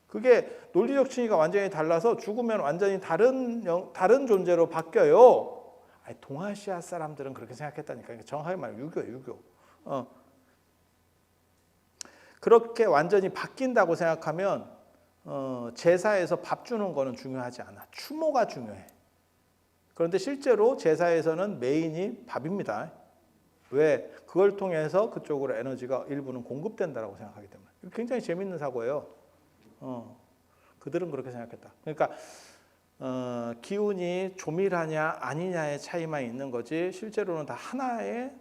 그게 논리적 층위가 완전히 달라서 죽으면 완전히 다른 존재로 바뀌어요. 아니, 동아시아 사람들은 그렇게 생각했다니까. 정확하게 말하면 유교. 그렇게 완전히 바뀐다고 생각하면 제사에서 밥 주는 거는 중요하지 않아. 추모가 중요해. 그런데 실제로 제사에서는 메인이 밥입니다. 왜? 그걸 통해서 그쪽으로 에너지가 일부는 공급된다고 생각하기 때문에. 굉장히 재밌는 사고예요. 그들은 그렇게 생각했다. 그러니까 기운이 조밀하냐 아니냐의 차이만 있는 거지, 실제로는 다 하나의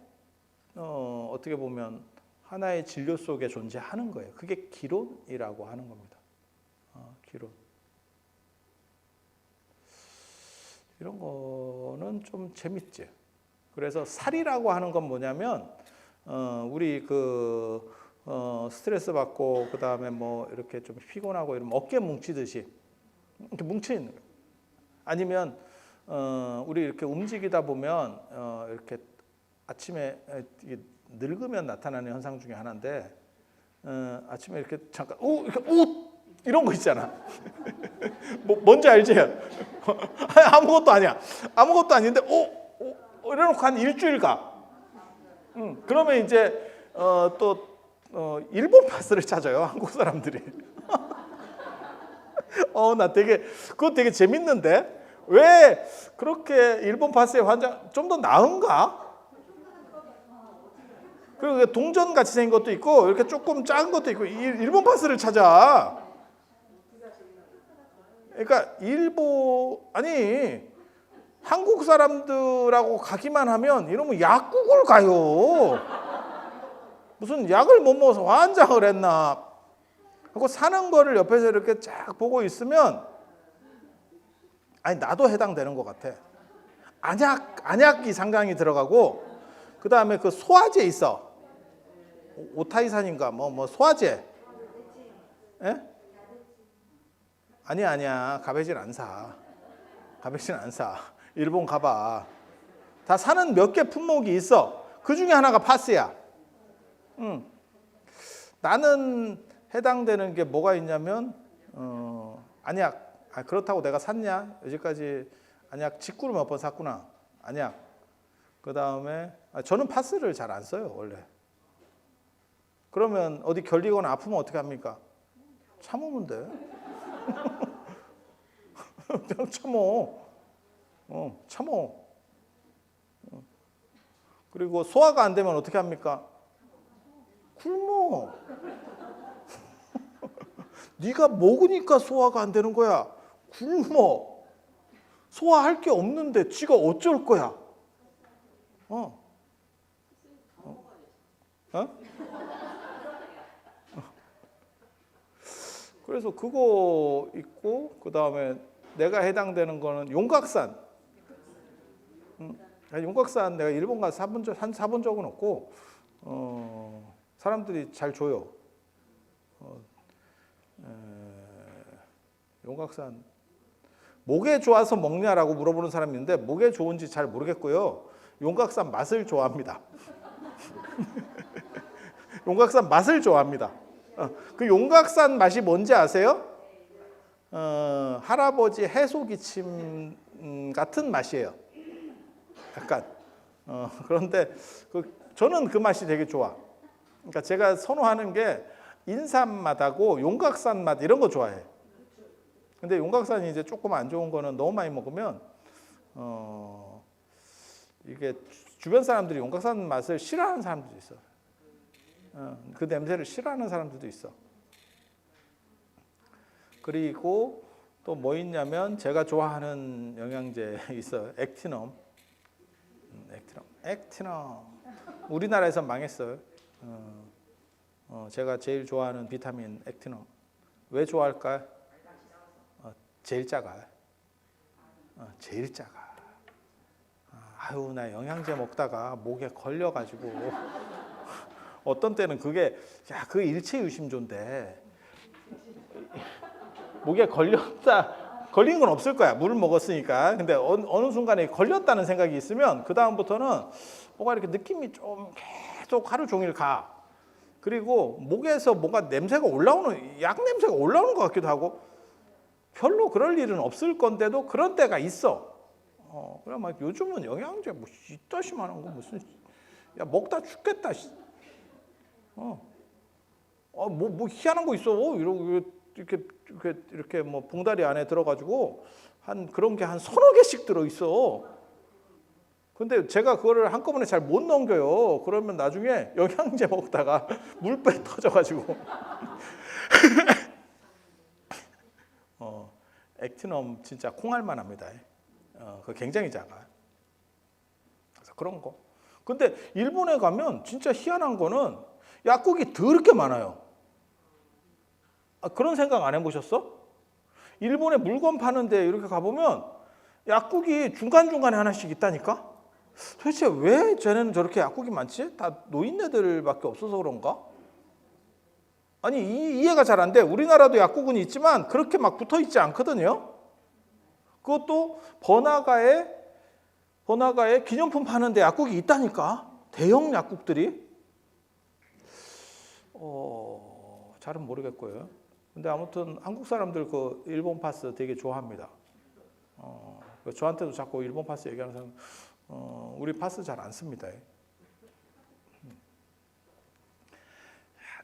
어떻게 보면 하나의 진료 속에 존재하는 거예요. 그게 기론이라고 하는 겁니다. 기론. 이런 거는 좀 재밌지. 그래서 살이라고 하는 건 뭐냐면 우리 스트레스 받고 그 다음에 뭐 이렇게 좀 피곤하고 이러면 어깨 뭉치듯이 이렇게 뭉쳐 있는 거예요. 아니면 우리 이렇게 움직이다 보면 이렇게 아침에 늙으면 나타나는 현상 중에 하나인데, 아침에 이렇게 잠깐 이렇게 이런 거 있잖아. 뭔지 알지? 아무것도 아니야. 아무것도 아닌데 이래놓고 한 일주일 가. 그러면 이제 일본 파스를 찾아요. 한국 사람들이. 그거 되게 재밌는데. 왜 그렇게 일본 파스의 환장 좀 더 나은가? 그리고 동전 같이 생긴 것도 있고 이렇게 조금 작은 것도 있고 일본 파스를 찾아. 그러니까 아니 한국 사람들하고 가기만 하면 이러면 약국을 가요. 무슨 약을 못 먹어서 환장을 했나? 하고 사는 거를 옆에서 이렇게 쫙 보고 있으면 아니 나도 해당되는 것 같아. 안약이 상당히 들어가고 그 다음에 그 소화제 있어. 오타이산인가 뭐 소화제. 예? 아니야 가베진 안 사. 가베진 안 사. 일본 가봐. 다 사는 몇 개 품목이 있어. 그 중에 하나가 파스야. 나는 해당되는 게 뭐가 있냐면 안약. 그렇다고 내가 샀냐? 여지까지 안약 직구로 몇 번 샀구나. 안약. 그 다음에 저는 파스를 잘 안 써요 원래. 그러면 어디 결리거나 아프면 어떻게 합니까? 참으면 돼. 그냥 참어. 그리고 소화가 안 되면 어떻게 합니까? 굶어. 네가 먹으니까 소화가 안 되는 거야. 굶어. 소화할 게 없는데 지가 어쩔 거야. 그래서 그거 있고 그 다음에 내가 해당되는 거는 용각산. 용각산 내가 일본 가서 사본 적은 없고 사람들이 잘 줘요. 용각산 목에 좋아서 먹냐라고 물어보는 사람이 있는데 목에 좋은지 잘 모르겠고요. 용각산 맛을 좋아합니다. 용각산 맛을 좋아합니다. 그 용각산 맛이 뭔지 아세요? 할아버지 해소기침 같은 맛이에요. 약간. 그런데 저는 그 맛이 되게 좋아. 그러니까 제가 선호하는 게 인삼맛하고 용각산 맛 이런 거 좋아해. 근데 용각산이 이제 조금 안 좋은 거는 너무 많이 먹으면 이게 주변 사람들이 용각산 맛을 싫어하는 사람들도 있어. 그 냄새를 싫어하는 사람들도 있어. 그리고 또 뭐 있냐면 제가 좋아하는 영양제 있어요. 액티넘. 우리나라에서 망했어요. 제가 제일 좋아하는 비타민 액티넘. 왜 좋아할까요? 제일 작아. 제일 작아. 아유 나 영양제 먹다가 목에 걸려가지고 어떤 때는 그게 그 일체 유심조인데 목에 걸린 건 없을 거야. 물을 먹었으니까. 근데 어느 순간에 걸렸다는 생각이 있으면 그 다음부터는 뭐가 이렇게 느낌이 좀 계속 하루 종일 가. 그리고 목에서 뭔가 냄새가 약 냄새가 올라오는 것 같기도 하고 별로 그럴 일은 없을 건데도 그런 때가 있어. 그래 막 요즘은 영양제 뭐 이따시만한 거 무슨 야 먹다 죽겠다. 뭐 희한한 거 있어. 이렇게 뭐 봉다리 안에 들어가지고 그런 게 한 서너 개씩 들어 있어. 근데 제가 그거를 한꺼번에 잘 못 넘겨요. 그러면 나중에 영양제 먹다가 물배 터져가지고 액티넘 진짜 콩알만 합니다. 그 굉장히 작아. 그래서 그런 거. 근데 일본에 가면 진짜 희한한 거는 약국이 더럽게 많아요. 그런 생각 안 해보셨어? 일본에 물건 파는데 이렇게 가보면 약국이 중간중간에 하나씩 있다니까? 도대체 왜 쟤네는 저렇게 약국이 많지? 다 노인네들밖에 없어서 그런가? 아니 이해가 잘 안 돼. 우리나라도 약국은 있지만 그렇게 막 붙어 있지 않거든요. 그것도 번화가에 기념품 파는데 약국이 있다니까. 대형 약국들이. 잘은 모르겠고요. 근데 아무튼 한국 사람들 그 일본 파스 되게 좋아합니다. 저한테도 자꾸 일본 파스 얘기하는 사람, 우리 파스 잘 안 씁니다.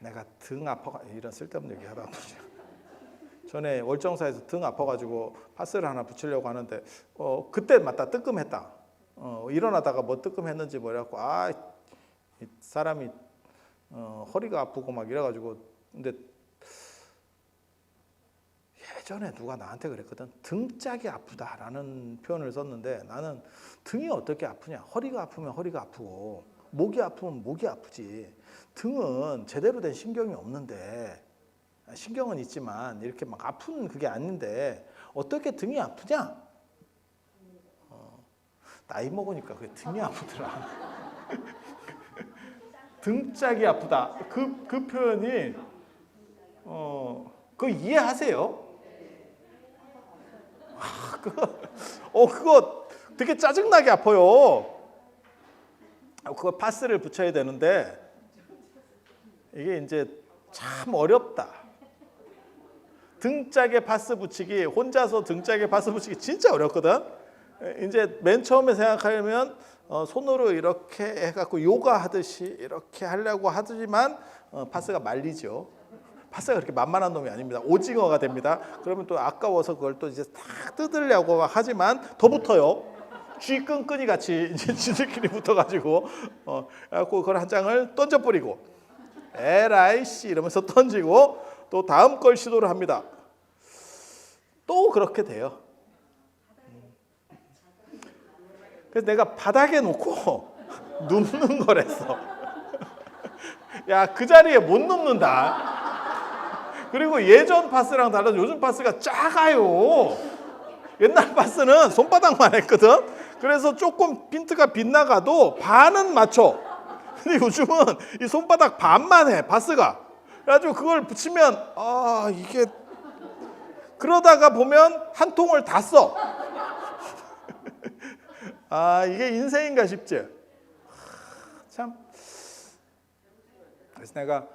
내가 등 아파가 이런 쓸데없는 얘기 하다 보니 전에 월정사에서 등 아파가지고 파스를 하나 붙이려고 하는데 그때 맞다 뜨끔했다. 일어나다가 뭐 뜨끔했는지 뭐래갖고 이 사람이 허리가 아프고 막 이래가지고. 근데 예전에 누가 나한테 그랬거든. 등짝이 아프다라는 표현을 썼는데 나는 등이 어떻게 아프냐. 허리가 아프면 허리가 아프고 목이 아프면 목이 아프지. 등은 제대로 된 신경이 없는데, 신경은 있지만 이렇게 막 아픈 그게 아닌데 어떻게 등이 아프냐? 나이 먹으니까 그게 등이 아프더라. 등짝이 아프다. 그 표현이 그거 이해하세요? 그거 되게 짜증나게 아파요. 그거 파스를 붙여야 되는데 이게 이제 참 어렵다. 등짝에 파스 붙이기, 혼자서 등짝에 파스 붙이기 진짜 어렵거든. 이제 맨 처음에 생각하려면 손으로 이렇게 해갖고 요가 하듯이 이렇게 하려고 하지만 파스가 말리죠. 파스가 그렇게 만만한 놈이 아닙니다. 오징어가 됩니다. 그러면 또 아까워서 그걸 또 이제 탁 뜯으려고 하지만 더 붙어요. 쥐 끈끈이 같이 이제 지들끼리 붙어가지고 그래갖고 그걸 한 장을 던져버리고 에라이 씨 이러면서 던지고 또 다음 걸 시도를 합니다. 또 그렇게 돼요. 그래서 내가 바닥에 놓고 눕는 거랬어. 야, 그 자리에 못 눕는다. 그리고 예전 파스랑 달라서 요즘 파스가 작아요. 옛날 파스는 손바닥만 했거든. 그래서 조금 핀트가 빗나가도 반은 맞춰. 근데 요즘은 이 손바닥 반만 해, 파스가. 그래가지고 그걸 붙이면 이게 그러다가 보면 한 통을 다 써. 이게 인생인가 싶지. 참. 그래서 내가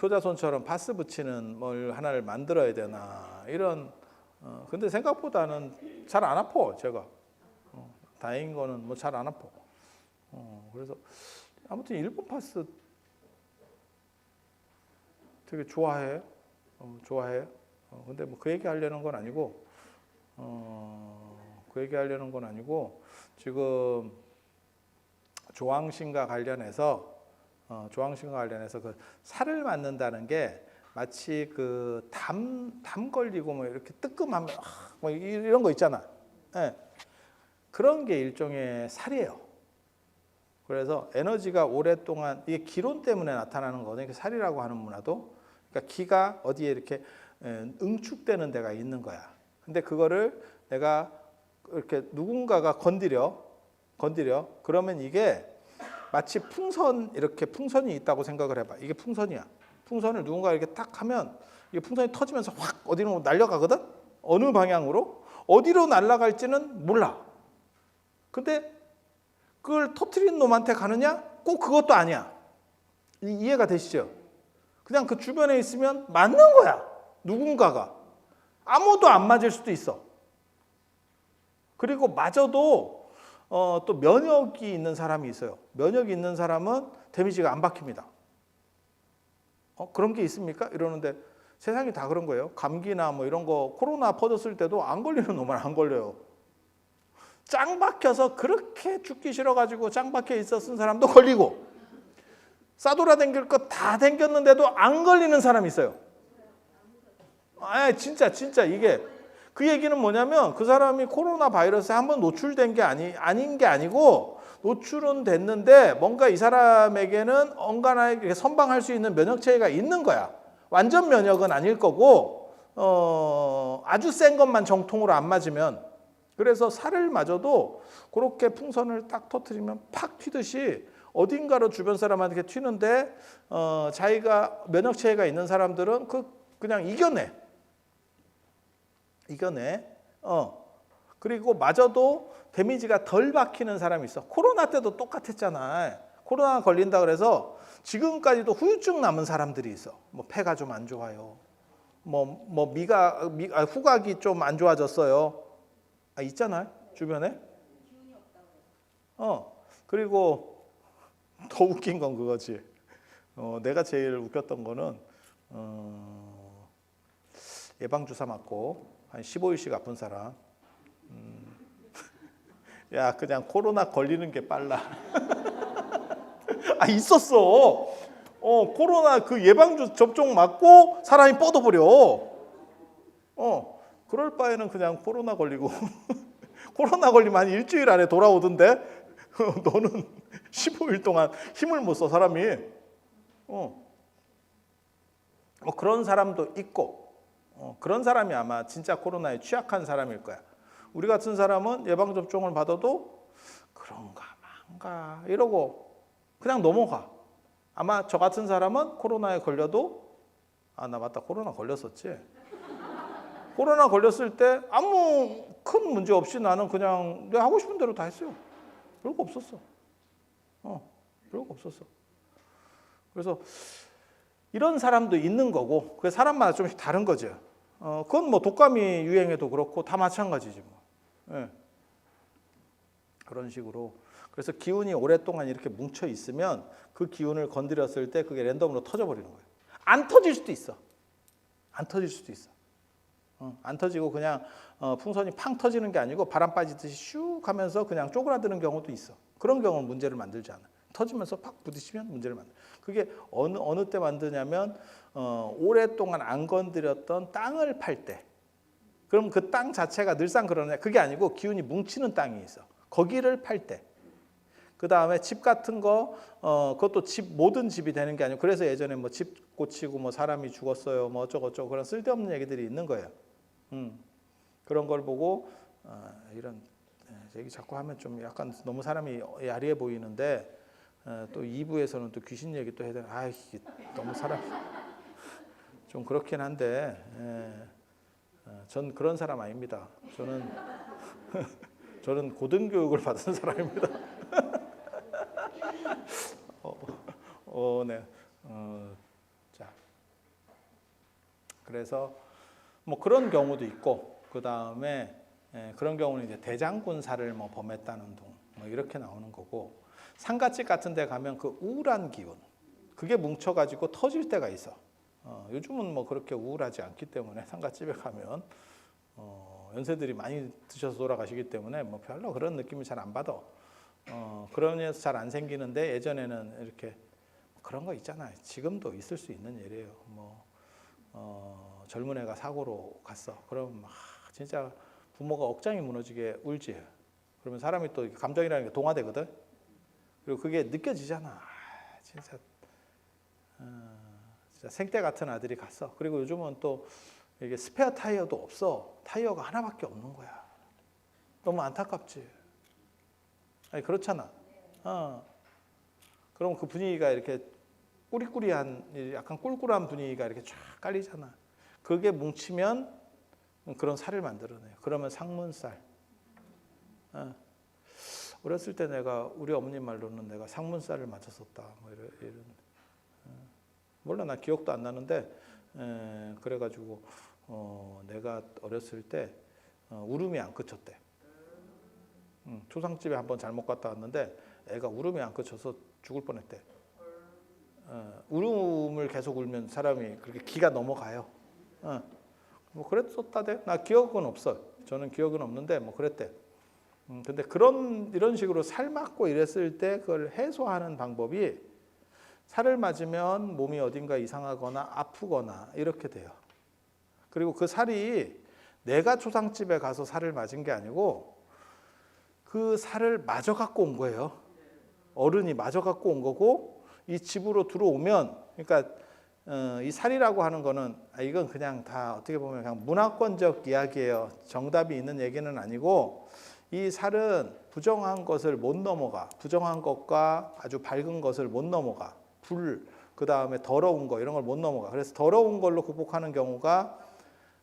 효자손처럼 파스 붙이는 뭘 하나를 만들어야 되나 이런. 근데 생각보다는 잘 안 아파 제가. 다행인 거는 뭐 잘 안 아파. 그래서 아무튼 일본 파스 되게 좋아해. 좋아해. 근데 뭐 그 얘기 하려는 건 아니고, 지금 조항신과 관련해서 그 살을 맞는다는 게 마치 그 담 걸리고 뭐 이렇게 뜨끔하면 뭐 이런 거 있잖아. 네. 그런 게 일종의 살이에요. 그래서 에너지가 오랫동안 이게 기론 때문에 나타나는 거거든요. 살이라고 하는 문화도. 그러니까 기가 어디에 이렇게 응축되는 데가 있는 거야. 근데 그거를 내가 이렇게 누군가가 건드려. 그러면 이게 마치 이렇게 풍선이 있다고 생각을 해봐. 이게 풍선이야. 풍선을 누군가 이렇게 딱 하면 이게 풍선이 터지면서 확 어디로 날아가거든? 어느 방향으로? 어디로 날아갈지는 몰라. 근데 그걸 터트린 놈한테 가느냐? 꼭 그것도 아니야. 이해가 되시죠? 그냥 그 주변에 있으면 맞는 거야. 누군가가. 아무도 안 맞을 수도 있어. 그리고 맞아도 또 면역이 있는 사람이 있어요. 면역이 있는 사람은 데미지가 안 박힙니다. 그런 게 있습니까? 이러는데 세상이 다 그런 거예요. 감기나 뭐 이런 거 코로나 퍼졌을 때도 안 걸리는 놈은 안 걸려요. 짱 박혀서 그렇게 죽기 싫어가지고 짱 박혀 있었던 사람도 걸리고, 싸돌아 댕길 거 다 댕겼는데도 안 걸리는 사람이 있어요. 진짜 이게 그 얘기는 뭐냐면 그 사람이 코로나 바이러스에 한번 노출된 게 아닌 게 아니고 노출은 됐는데 뭔가 이 사람에게는 언간하게 선방할 수 있는 면역체계가 있는 거야. 완전 면역은 아닐 거고 아주 센 것만 정통으로 안 맞으면. 그래서 살을 맞아도 그렇게 풍선을 딱 터뜨리면 팍 튀듯이 어딘가로 주변 사람한테 튀는데 자기가 면역체계가 있는 사람들은 그냥 이겨내. 그리고 맞아도 데미지가 덜 박히는 사람이 있어. 코로나 때도 똑같았잖아. 코로나 걸린다 그래서 지금까지도 후유증 남은 사람들이 있어. 뭐 폐가 좀 안 좋아요. 뭐 후각이 좀 안 좋아졌어요. 있잖아요, 주변에. 그리고 더 웃긴 건 그거지. 내가 제일 웃겼던 거는 예방주사 맞고 한 15일씩 아픈 사람. 야, 그냥 코로나 걸리는 게 빨라. 아, 있었어. 코로나 그 예방주 접종 맞고 사람이 뻗어버려. 그럴 바에는 그냥 코로나 걸리고 코로나 걸리면 한 일주일 안에 돌아오던데 너는 15일 동안 힘을 못 써 사람이. 그런 사람도 있고 그런 사람이 아마 진짜 코로나에 취약한 사람일 거야. 우리 같은 사람은 예방접종을 받아도 그런가 만가 이러고 그냥 넘어가. 아마 저 같은 사람은 코로나에 걸려도 아, 나 맞다 코로나 걸렸었지. 코로나 걸렸을 때 아무 큰 문제 없이 나는 그냥 내가 하고 싶은 대로 다 했어요. 별거 없었어. 별거 없었어. 그래서 이런 사람도 있는 거고, 그 사람마다 좀씩 다른 거죠. 그건 뭐 독감이 유행해도 그렇고 다 마찬가지지 뭐. 예. 그런 식으로. 그래서 기운이 오랫동안 이렇게 뭉쳐 있으면 그 기운을 건드렸을 때 그게 랜덤으로 터져버리는 거예요. 안 터질 수도 있어. 안 터질 수도 있어. 안 터지고 그냥 풍선이 팡 터지는 게 아니고 바람 빠지듯이 슉 하면서 그냥 쪼그라드는 경우도 있어. 그런 경우는 문제를 만들지 않아. 터지면서 팍 부딪히면 문제를 만들어. 그게 어느 때 만드냐면 오랫동안 안 건드렸던 땅을 팔 때. 그럼 그 땅 자체가 늘상 그러냐? 그게 아니고 기운이 뭉치는 땅이 있어. 거기를 팔 때. 그 다음에 집 같은 거, 그것도 모든 집이 되는 게 아니고, 그래서 예전에 뭐 집 고치고 뭐 사람이 죽었어요, 뭐 어쩌고저쩌고 그런 쓸데없는 얘기들이 있는 거예요. 그런 걸 보고, 이런 얘기 자꾸 하면 좀 약간 너무 사람이 야리해 보이는데, 또 2부에서는 또 귀신 얘기 또 해야 되나, 아, 이게 너무 사람 좀 그렇긴 한데, 전 그런 사람 아닙니다. 저는 고등교육을 받은 사람입니다. 네. 자, 그래서 뭐 그런 경우도 있고, 그 다음에 그런 경우는 이제 대장군사를 뭐 범했다는 둥, 뭐 이렇게 나오는 거고, 상가집 같은 데 가면 그 우울한 기운, 그게 뭉쳐가지고 터질 때가 있어. 요즘은 뭐 그렇게 우울하지 않기 때문에 상가집에 가면 연세들이 많이 드셔서 돌아가시기 때문에 뭐 별로 그런 느낌을 잘 안 받아. 그러면서 잘 안 생기는데 예전에는 이렇게 그런 거 있잖아요. 지금도 있을 수 있는 일이에요. 젊은 애가 사고로 갔어. 그럼 진짜 부모가 억장이 무너지게 울지. 그러면 사람이 또 감정이라는 게 동화되거든. 그리고 그게 느껴지잖아. 진짜 생떼 같은 아들이 갔어. 그리고 요즘은 또 이게 스페어 타이어도 없어. 타이어가 하나밖에 없는 거야. 너무 안타깝지. 아니 그렇잖아. 그럼 그 분위기가 이렇게 꾸리꾸리한, 약간 꿀꿀한 분위기가 이렇게 쫙 깔리잖아. 그게 뭉치면 그런 살을 만들어내요. 그러면 상문살. 어렸을 때 내가 우리 어머님 말로는 내가 상문살을 맞았었다. 뭐 이런. 몰라, 나 기억도 안 나는데 그래가지고 내가 어렸을 때 울음이 안 그쳤대. 초상집에 한번 잘못 갔다 왔는데 애가 울음이 안 그쳐서 죽을 뻔했대. 울음을 계속 울면 사람이 그렇게 기가 넘어가요. 뭐 그랬었다대. 나 기억은 없어. 저는 기억은 없는데 뭐 그랬대. 근데 이런 식으로 살 맞고 이랬을 때 그걸 해소하는 방법이, 살을 맞으면 몸이 어딘가 이상하거나 아프거나 이렇게 돼요. 그리고 그 살이 내가 초상집에 가서 살을 맞은 게 아니고 그 살을 맞아 갖고 온 거예요. 어른이 맞아 갖고 온 거고, 이 집으로 들어오면, 그러니까 이 살이라고 하는 거는 이건 그냥 다 어떻게 보면 그냥 문화권적 이야기예요. 정답이 있는 얘기는 아니고, 이 살은 부정한 것을 못 넘어가. 부정한 것과 아주 밝은 것을 못 넘어가. 불, 그 다음에 더러운 거 이런 걸 못 넘어가. 그래서 더러운 걸로 극복하는 경우가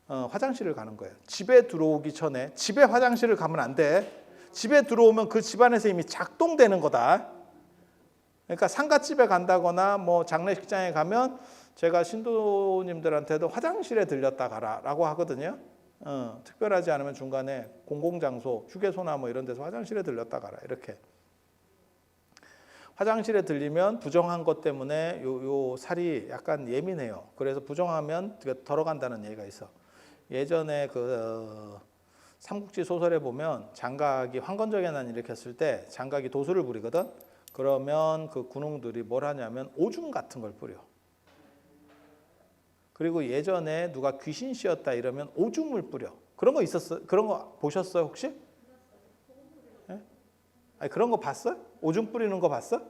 화장실을 가는 거예요. 집에 들어오기 전에, 집에 화장실을 가면 안 돼. 집에 들어오면 그 집안에서 이미 작동되는 거다. 그러니까 상가집에 간다거나 뭐 장례식장에 가면 제가 신도님들한테도 화장실에 들렸다 가라라고 하거든요. 특별하지 않으면 중간에 공공장소, 휴게소나 뭐 이런 데서 화장실에 들렸다 가라 이렇게. 화장실에 들리면 부정한 것 때문에 요 살이 약간 예민해요. 그래서 부정하면 더러간다는 얘기가 있어. 예전에 그 삼국지 소설에 보면 장각이 황건적의 난 일으켰을 때 장각이 도수를 부리거든. 그러면 그 군웅들이 뭘 하냐면 오줌 같은 걸 뿌려. 그리고 예전에 누가 귀신 씌었다 이러면 오줌을 뿌려. 그런 거 있었어? 그런 거 보셨어요 혹시? 네? 아니, 그런 거 봤어요? 오줌 뿌리는 거 봤어?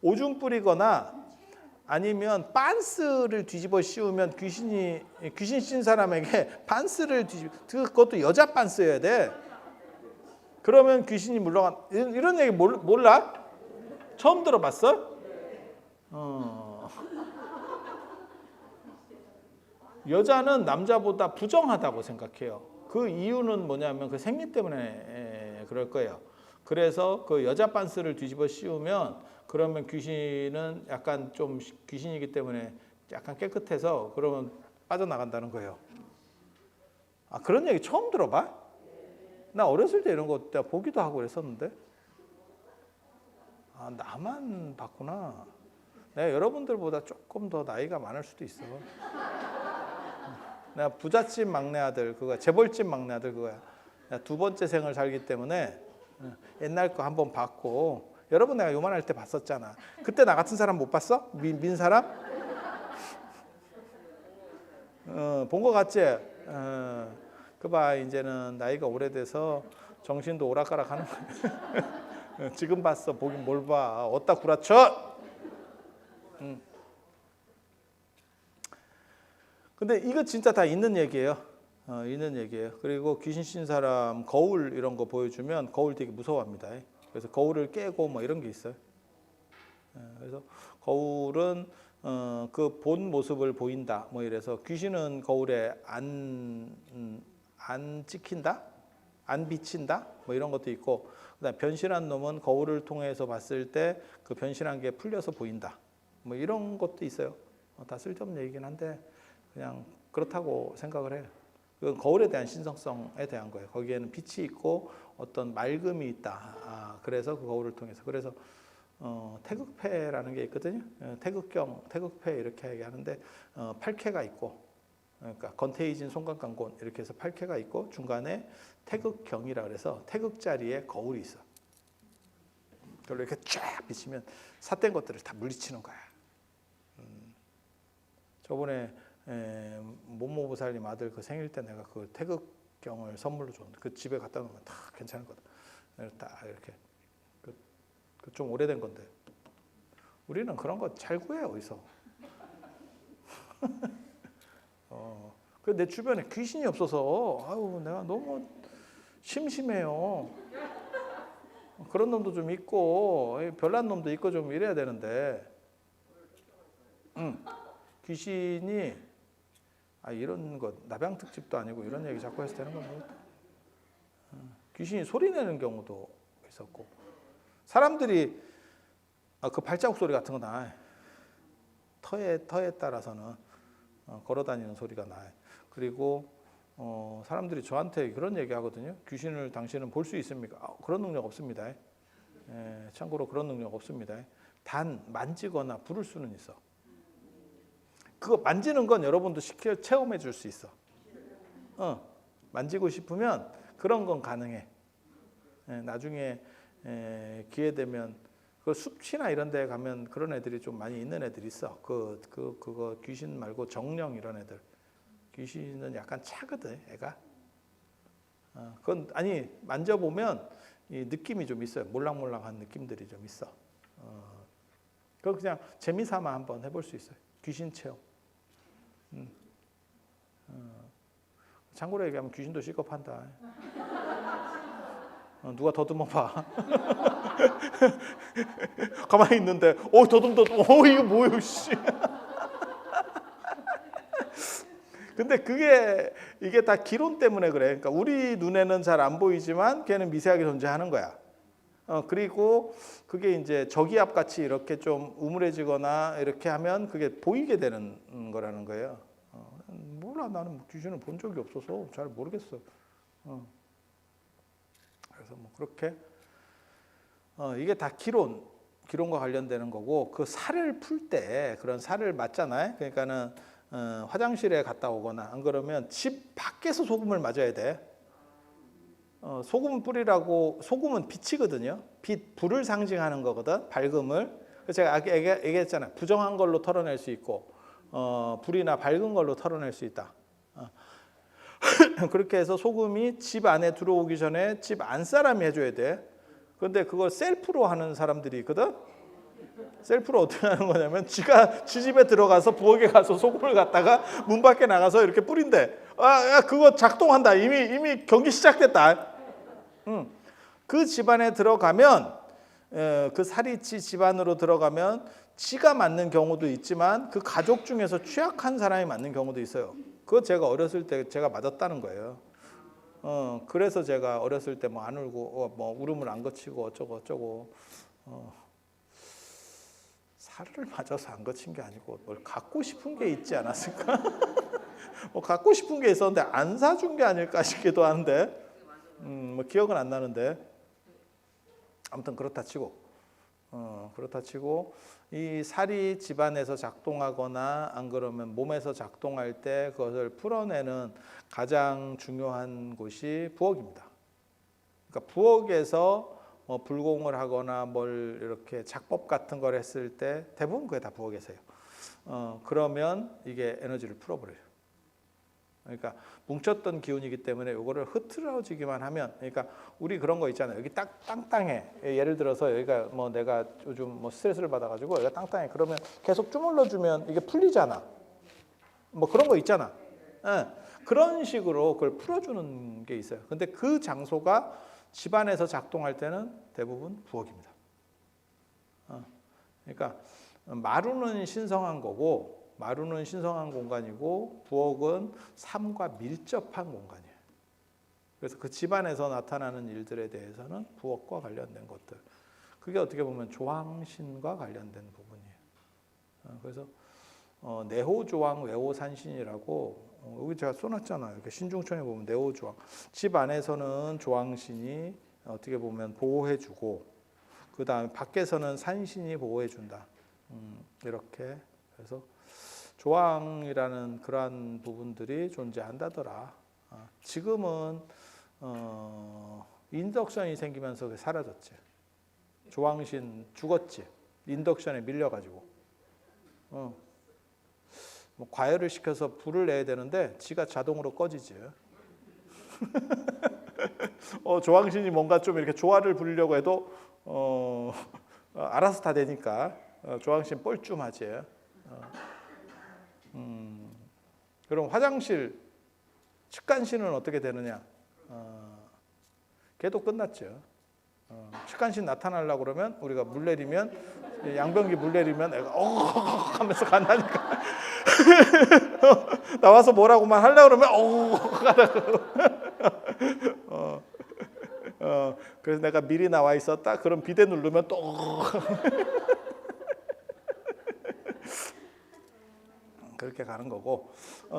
오줌 뿌리거나 아니면 빤스를 뒤집어 씌우면 귀신 씌운 사람에게 빤스를 그것도 여자 빤스여야 돼. 그러면 귀신이 물러간 이런 얘기 몰라? 처음 들어봤어? 여자는 남자보다 부정하다고 생각해요. 그 이유는 뭐냐면 그 생리 때문에 그럴 거예요. 그래서 그 여자 빤스를 뒤집어 씌우면 그러면 귀신은 약간 좀 귀신이기 때문에 약간 깨끗해서 그러면 빠져나간다는 거예요. 아, 그런 얘기 처음 들어봐? 나 어렸을 때 이런 거 내가 보기도 하고 그랬었는데. 아, 나만 봤구나. 내가 여러분들보다 조금 더 나이가 많을 수도 있어. 내가 부잣집 막내 아들 그거야. 재벌집 막내 아들 그거야. 내가 두 번째 생을 살기 때문에 옛날 거 한번 봤고 여러분 내가 요만할 때 봤었잖아. 그때 나 같은 사람 못 봤어? 민 사람? 본 거 같지? 그봐 이제는 나이가 오래돼서 정신도 오락가락 하는 거야. 지금 봤어. 보긴 뭘 봐. 어디다 구라쳐? 근데 이거 진짜 다 있는 얘기예요. 있는 얘기예요. 그리고 귀신 씌인 사람 거울 이런 거 보여주면 거울 되게 무서워합니다. 그래서 거울을 깨고 뭐 이런 게 있어요. 그래서 거울은 그 본 모습을 보인다. 뭐 이래서 귀신은 거울에 안 찍힌다, 안 비친다. 뭐 이런 것도 있고, 그다음 변신한 놈은 거울을 통해서 봤을 때 그 변신한 게 풀려서 보인다. 뭐 이런 것도 있어요. 다 쓸데없는 얘기긴 한데 그냥 그렇다고 생각을 해요. 그건 거울에 대한 신성성에 대한 거예요. 거기에는 빛이 있고 어떤 맑음이 있다. 그래서 그 거울을 통해서. 그래서 태극패라는 게 있거든요. 태극경, 태극패 이렇게 얘기하는데 8쾌가 있고, 그러니까 건태이진 송강강곤 이렇게 해서 8쾌가 있고 중간에 태극경이라 그래서 태극 자리에 거울이 있어. 그걸 이렇게 쫙 비치면 삿된 것들을 다 물리치는 거야. 저번에 모모보살님 아들 그 생일 때 내가 그 태극경을 선물로 줬는데 그 집에 갖다 놓으면 다 괜찮거든. 딱 이렇게 그 좀 오래된 건데 우리는 그런 거 잘 구해 어디서. 그 내 주변에 귀신이 없어서 아유 내가 너무 심심해요. 그런 놈도 좀 있고 별난 놈도 있고 좀 이래야 되는데 귀신이 이런 거 남양 특집도 아니고 이런 얘기 자꾸 해서 되는 건 귀신이 소리 내는 경우도 있었고 사람들이 그 발자국 소리 같은 거 나. 터에 따라서는 걸어다니는 소리가 나. 그리고 사람들이 저한테 그런 얘기 하거든요. 귀신을 당신은 볼 수 있습니까? 그런 능력 없습니다. 참고로 그런 능력 없습니다. 단 만지거나 부를 수는 있어. 그거 만지는 건 여러분도 시켜 체험해 줄 수 있어. 만지고 싶으면 그런 건 가능해. 나중에 기회 되면 그 숲이나 이런 데 가면 그런 애들이 좀 많이 있는 애들이 있어. 그거 귀신 말고 정령 이런 애들. 귀신은 약간 차거든, 애가. 그건 아니 만져보면 이 느낌이 좀 있어요. 몰랑몰랑한 느낌들이 좀 있어. 그거 그냥 재미삼아 한번 해볼 수 있어요. 귀신 체험. 참고로 얘기하면 귀신도 실컷한다. 누가 더듬어 봐. 가만히 있는데 더듬 이거 뭐예요 씨. 근데 이게 다 기론 때문에 그래. 그러니까 우리 눈에는 잘 안 보이지만 걔는 미세하게 존재하는 거야. 그리고 그게 이제 저기압 같이 이렇게 좀 우물해지거나 이렇게 하면 그게 보이게 되는 거라는 거예요. 몰라 나는 귀신을 본 적이 없어서 잘 모르겠어. 그래서 뭐 그렇게 이게 다 기론과 관련되는 거고 그 살을 풀 때 그런 살을 맞잖아요. 그러니까는 화장실에 갔다 오거나 안 그러면 집 밖에서 소금을 맞아야 돼. 소금 뿌리라고 소금은 빛이거든요. 빛, 불을 상징하는 거거든. 밝음을. 그래서 제가 아까 얘기했잖아요. 부정한 걸로 털어낼 수 있고 불이나 밝은 걸로 털어낼 수 있다. 그렇게 해서 소금이 집 안에 들어오기 전에 집 안 사람이 해줘야 돼. 그런데 그걸 셀프로 하는 사람들이 있거든. 셀프로 어떻게 하는 거냐면 지가 지 집에 들어가서 부엌에 가서 소금을 갖다가 문 밖에 나가서 이렇게 뿌린대. 야, 그거 작동한다. 이미 경기 시작됐다. 그 집안에 들어가면 그 사리치 집안으로 들어가면 지가 맞는 경우도 있지만 그 가족 중에서 취약한 사람이 맞는 경우도 있어요. 그거 제가 어렸을 때 제가 맞았다는 거예요. 그래서 제가 어렸을 때 뭐 안 울고 뭐 울음을 안 거치고 어쩌고 살을 맞아서 안 거친 게 아니고 뭘 갖고 싶은 게 있지 않았을까? 뭐 갖고 싶은 게 있었는데 안 사준 게 아닐까 싶기도 한데 뭐 기억은 안 나는데 아무튼 그렇다 치고 이 살이 집안에서 작동하거나 안 그러면 몸에서 작동할 때 그것을 풀어내는 가장 중요한 곳이 부엌입니다. 그러니까 부엌에서 불공을 하거나 뭘 이렇게 작법 같은 걸 했을 때 대부분 그게 다 부엌에서 해요. 그러면 이게 에너지를 풀어버려요. 그러니까 뭉쳤던 기운이기 때문에 이거를 흐트러지기만 하면, 그러니까 우리 그런 거 있잖아요. 여기 딱 땅땅해. 예를 들어서 여기가 뭐 내가 요즘 뭐 스트레스를 받아가지고 여기가 땅땅해. 그러면 계속 주물러 주면 이게 풀리잖아. 뭐 그런 거 있잖아. 예. 그런 식으로 그걸 풀어주는 게 있어요. 근데 그 장소가 집안에서 작동할 때는 대부분 부엌입니다. 그러니까 마루는 신성한 거고, 마루는 신성한 공간이고 부엌은 삶과 밀접한 공간이에요. 그래서 그 집안에서 나타나는 일들에 대해서는 부엌과 관련된 것들, 그게 어떻게 보면 조항신과 관련된 부분이에요. 그래서 내호조항 외호산신이라고 여기 제가 써놨잖아요. 이렇게 신중천에 보면 내호조항, 집 안에서는 조항신이 어떻게 보면 보호해주고 그 다음에 밖에서는 산신이 보호해준다. 이렇게 그래서 조항이라는 그러한 부분들이 존재한다더라. 지금은 인덕션이 생기면서 사라졌지. 조항신 죽었지. 인덕션에 밀려가지고. 뭐 과열을 시켜서 불을 내야 되는데 지가 자동으로 꺼지지. 조항신이 뭔가 좀 이렇게 조화를 부리려고 해도 알아서 다 되니까 조항신 뻘쭘하지. 그럼 화장실 측간신은 어떻게 되느냐? 걔도 끝났죠. 측간신 나타나려고 그러면 우리가 물 내리면 양변기 물 내리면 애가 하면서 간다니까. 나와서 뭐라고만 하려고 그러면 그래서 내가 미리 나와 있었다. 그럼 비대 누르면 또 그렇게 가는 거고,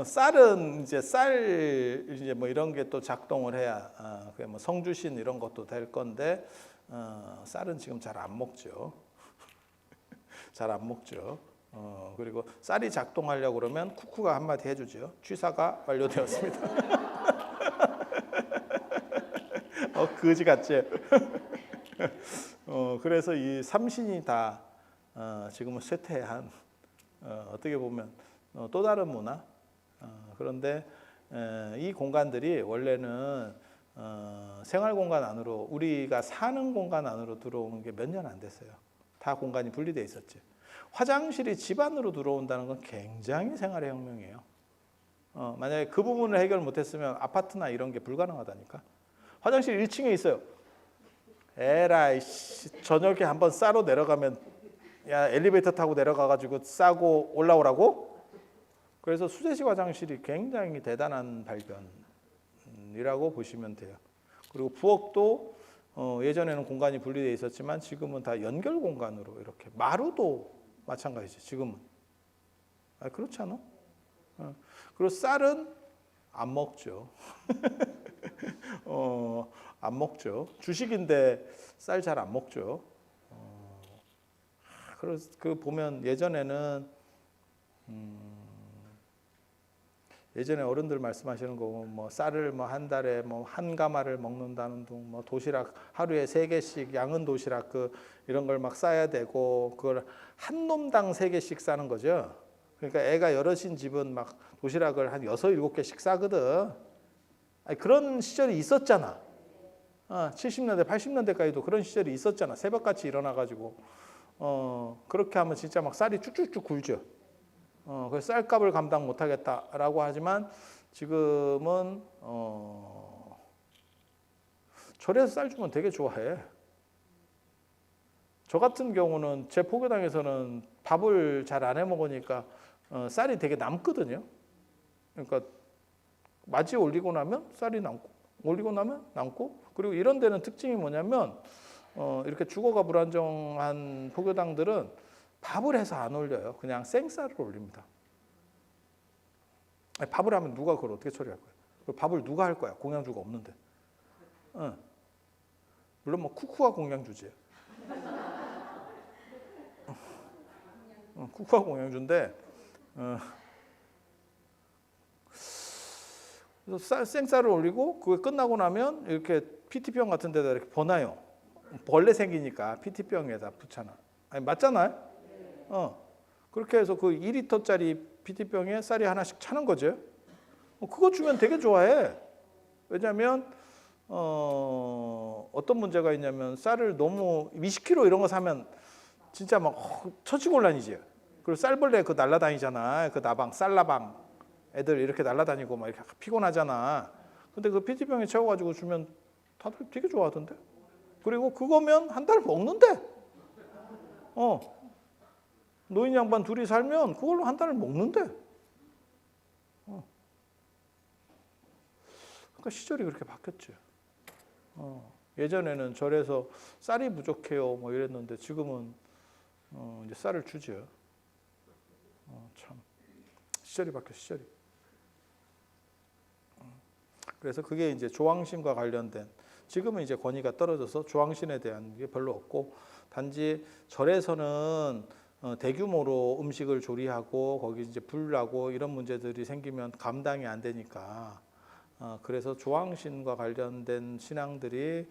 쌀은 이제 쌀 이제 뭐 이런 게 또 작동을 해야 그게 뭐 성주신 이런 것도 될 건데 쌀은 지금 잘 안 먹죠. 잘 안 먹죠. 그리고 쌀이 작동하려고 그러면 쿠쿠가 한마디 해주죠. 취사가 완료되었습니다. 그지 같지? 그래서 이 삼신이 다 지금은 쇠퇴한 어떻게 보면 또 다른 문화. 그런데 이 공간들이 원래는 생활 공간 안으로, 우리가 사는 공간 안으로 들어오는 게 몇 년 안 됐어요. 다 공간이 분리돼 있었지. 화장실이 집 안으로 들어온다는 건 굉장히 생활의 혁명이에요. 만약에 그 부분을 해결 못했으면 아파트나 이런 게 불가능하다니까. 화장실 1층에 있어요. 에라이 저녁에 한번 싸러 내려가면 야 엘리베이터 타고 내려가가지고 싸고 올라오라고? 그래서 수제식 화장실이 굉장히 대단한 발견이라고 보시면 돼요. 그리고 부엌도 예전에는 공간이 분리되어 있었지만 지금은 다 연결 공간으로 이렇게. 마루도 마찬가지지 지금은. 그렇지 않아? 그리고 쌀은 안 먹죠. 안 먹죠. 주식인데 쌀 잘 안 먹죠. 그래서 그 보면 예전에는 예전에 어른들 말씀하시는 거 뭐 쌀을 뭐 한 달에 뭐 한 가마를 먹는다는 둥, 뭐 도시락 하루에 3개씩 양은 도시락 이런 걸 막 싸야 되고 그걸 한 놈당 3개씩 싸는 거죠. 그러니까 애가 여럿인 집은 막 도시락을 한 6, 7개씩 싸거든. 아니, 그런 시절이 있었잖아. 70년대, 80년대까지도 그런 시절이 있었잖아. 새벽같이 일어나가지고 그렇게 하면 진짜 막 쌀이 쭉쭉쭉 굴죠. 그래서 쌀값을 감당 못하겠다라고 하지만 지금은 절에서 쌀 주면 되게 좋아해. 저 같은 경우는 제 포교당에서는 밥을 잘 안 해 먹으니까 쌀이 되게 남거든요. 그러니까 맞이 올리고 나면 쌀이 남고 올리고 나면 남고 그리고 이런 데는 특징이 뭐냐면 이렇게 주거가 불안정한 포교당들은 밥을 해서 안 올려요. 그냥 생쌀을 올립니다. 아니, 밥을 하면 누가 그걸 어떻게 처리할 거야? 밥을 누가 할 거야? 공양주가 없는데. 물론 뭐 쿠쿠가 공양주지. 쿠쿠가 공양주인데 그래서 생쌀을 올리고 그게 끝나고 나면 이렇게 PT병 같은 데다 이렇게 버놔요. 벌레 생기니까 PT병에다 붙여놔. 아니 맞잖아요. 그렇게 해서 그 2리터짜리 PT병에 쌀이 하나씩 차는 거죠. 그거 주면 되게 좋아해. 왜냐하면 어떤 문제가 있냐면 쌀을 너무 20kg 이런 거 사면 진짜 막 처치곤란이지. 그리고 쌀벌레 그 날라다니잖아. 그 나방, 쌀나방 애들 이렇게 날라다니고 막 이렇게 피곤하잖아. 근데 그 PT병에 채워가지고 주면 다들 되게 좋아하던데. 그리고 그거면 한 달 먹는데. 노인 양반 둘이 살면 그걸로 한 달을 먹는데. 그러니까 시절이 그렇게 바뀌었죠. 예전에는 절에서 쌀이 부족해요 뭐 이랬는데 지금은 이제 쌀을 주죠. 참 시절이 바뀌었어 시절이. 그래서 그게 이제 조항신과 관련된 지금은 이제 권위가 떨어져서 조항신에 대한 게 별로 없고 단지 절에서는 대규모로 음식을 조리하고 거기 이제 불나고 이런 문제들이 생기면 감당이 안 되니까 그래서 조항신과 관련된 신앙들이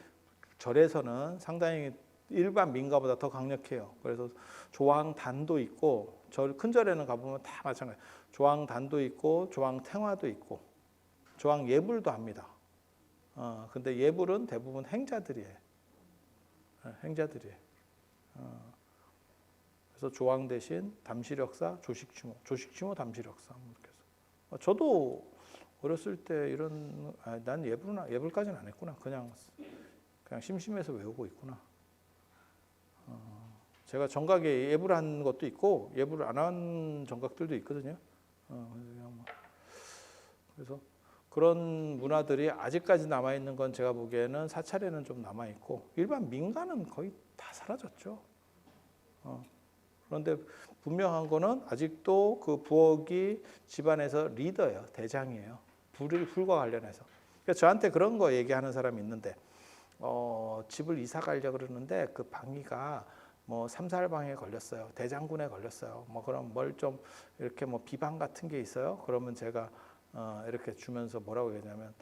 절에서는 상당히 일반 민가보다 더 강력해요. 그래서 조항단도 있고 큰 절에는 가보면 다 마찬가지. 조항단도 있고 조항탱화도 있고 조항예불도 합니다. 근데 예불은 대부분 행자들이에요. 행자들이에요. 그래서 조항 대신 담시력사, 조식추모, 조식추모, 담시력사 이렇게 해서 저도 어렸을 때 이런 난 예불까지는 안 했구나. 그냥 심심해서 외우고 있구나. 제가 정각에 예불한 것도 있고 예불을 안 한 정각들도 있거든요. 그래서 그런 문화들이 아직까지 남아 있는 건 제가 보기에는 사찰에는 좀 남아 있고 일반 민가는 거의 다 사라졌죠. 그런데 분명한 거는 아직도 그 부엌이 집안에서 리더예요, 대장이에요. 불과 관련해서. 그러니까 저한테 그런 거 얘기하는 사람이 있는데 집을 이사 가려고 그러는데 그 방위가 뭐 3, 4일방에 걸렸어요. 대장군에 걸렸어요. 뭐 그럼 뭘 좀 이렇게 뭐 비방 같은 게 있어요. 그러면 제가 이렇게 주면서 뭐라고 얘기하냐면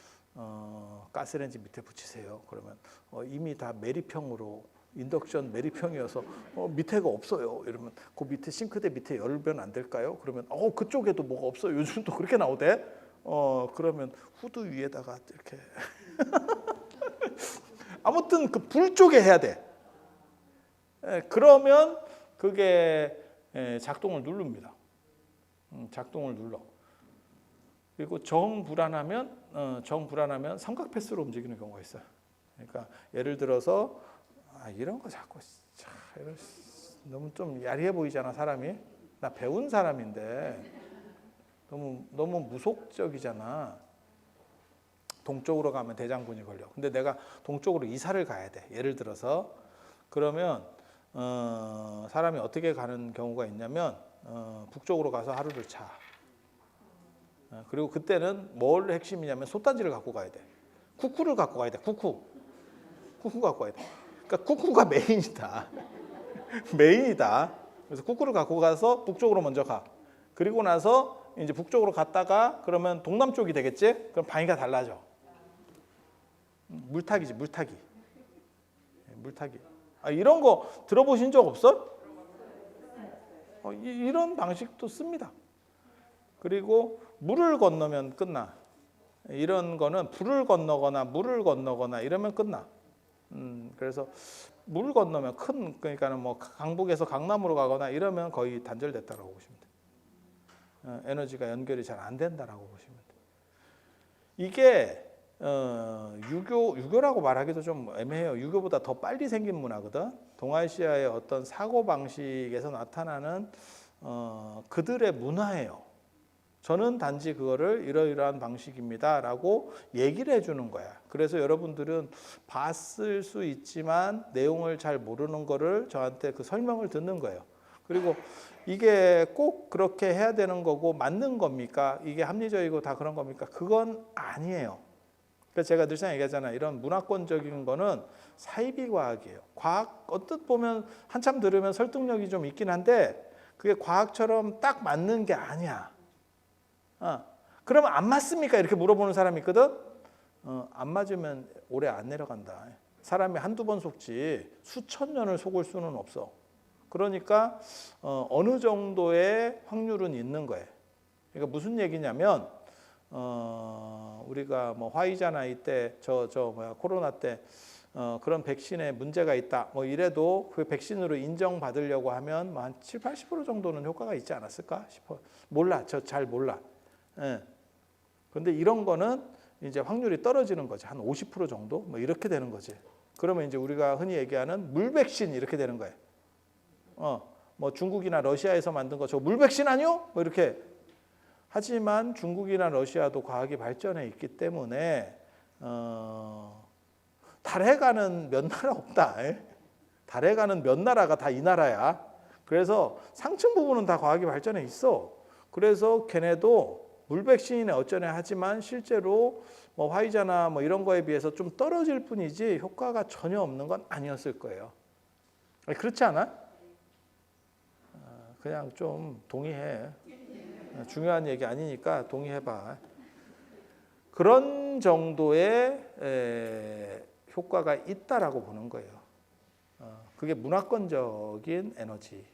가스레인지 밑에 붙이세요. 그러면 이미 다 매립형으로 인덕션 매립형이어서 밑에가 없어요. 이러면 그 밑에 싱크대 밑에 열면 안 될까요? 그러면 그쪽에도 뭐가 없어요. 요즘 또 그렇게 나오대. 그러면 후드 위에다가 이렇게 아무튼 그 불 쪽에 해야 돼. 그러면 그게 작동을 누릅니다. 작동을 눌러. 그리고 정불안하면 삼각 패스로 움직이는 경우가 있어요. 그러니까 예를 들어서 이런 거 자꾸 너무 좀 야리해 보이잖아 사람이. 나 배운 사람인데 너무 무속적이잖아. 동쪽으로 가면 대장군이 걸려. 근데 내가 동쪽으로 이사를 가야 돼. 예를 들어서 그러면 사람이 어떻게 가는 경우가 있냐면 북쪽으로 가서 하루를 자. 그리고 그때는 뭘 핵심이냐면 솥단지를 갖고 가야 돼. 쿠쿠를 갖고 가야 돼. 쿠쿠 갖고 가야 돼. 그러니까 쿠쿠가 메인이다. 메인이다. 그래서 쿠쿠를 갖고 가서 북쪽으로 먼저 가. 그리고 나서 이제 북쪽으로 갔다가 그러면 동남쪽이 되겠지? 그럼 방위가 달라져. 물타기지, 물타기. 물타기. 이런 거 들어보신 적 없어? 이런 방식도 씁니다. 그리고 물을 건너면 끝나. 이런 거는 불을 건너거나 물을 건너거나 이러면 끝나. 그래서 물을 건너면 그러니까는 뭐 강북에서 강남으로 가거나 이러면 거의 단절됐다라고 보시면 돼요. 에너지가 연결이 잘 안 된다라고 보시면 돼요. 이게 유교라고 말하기도 좀 애매해요. 유교보다 더 빨리 생긴 문화거든. 동아시아의 어떤 사고 방식에서 나타나는 그들의 문화예요. 저는 단지 그거를 이러이러한 방식입니다라고 얘기를 해주는 거야. 그래서 여러분들은 봤을 수 있지만 내용을 잘 모르는 거를 저한테 그 설명을 듣는 거예요. 그리고 이게 꼭 그렇게 해야 되는 거고 맞는 겁니까? 이게 합리적이고 다 그런 겁니까? 그건 아니에요. 그래서 제가 늘 얘기하잖아요. 이런 문화권적인 거는 사이비 과학이에요. 과학 언뜻 보면 한참 들으면 설득력이 좀 있긴 한데 그게 과학처럼 딱 맞는 게 아니야. 그러면 안 맞습니까? 이렇게 물어보는 사람이 있거든. 안 맞으면 오래 안 내려간다. 사람이 한두 번 속지 수천 년을 속을 수는 없어. 그러니까 어느 정도의 확률은 있는 거예요. 그러니까 무슨 얘기냐면 우리가 뭐 화이자나 이때 코로나 때 그런 백신에 문제가 있다. 뭐 이래도 그 백신으로 인정받으려고 하면 뭐 한 7, 80% 정도는 효과가 있지 않았을까 싶어. 몰라. 저 잘 몰라. 예. 근데 이런 거는 이제 확률이 떨어지는 거지. 한 50% 정도? 뭐 이렇게 되는 거지. 그러면 이제 우리가 흔히 얘기하는 물백신 이렇게 되는 거예요. 뭐 중국이나 러시아에서 만든 거 저 물백신 아니요? 뭐 이렇게. 하지만 중국이나 러시아도 과학이 발전해 있기 때문에 달에 가는 몇 나라 없다. 달에 가는 몇 나라가 다 이 나라야. 그래서 상층 부분은 다 과학이 발전해 있어. 그래서 걔네도 물백신이네 어쩌네 하지만 실제로 뭐 화이자나 뭐 이런 거에 비해서 좀 떨어질 뿐이지 효과가 전혀 없는 건 아니었을 거예요. 그렇지 않아? 그냥 좀 동의해. 중요한 얘기 아니니까 동의해봐. 그런 정도의 효과가 있다라고 보는 거예요. 그게 문화권적인 에너지.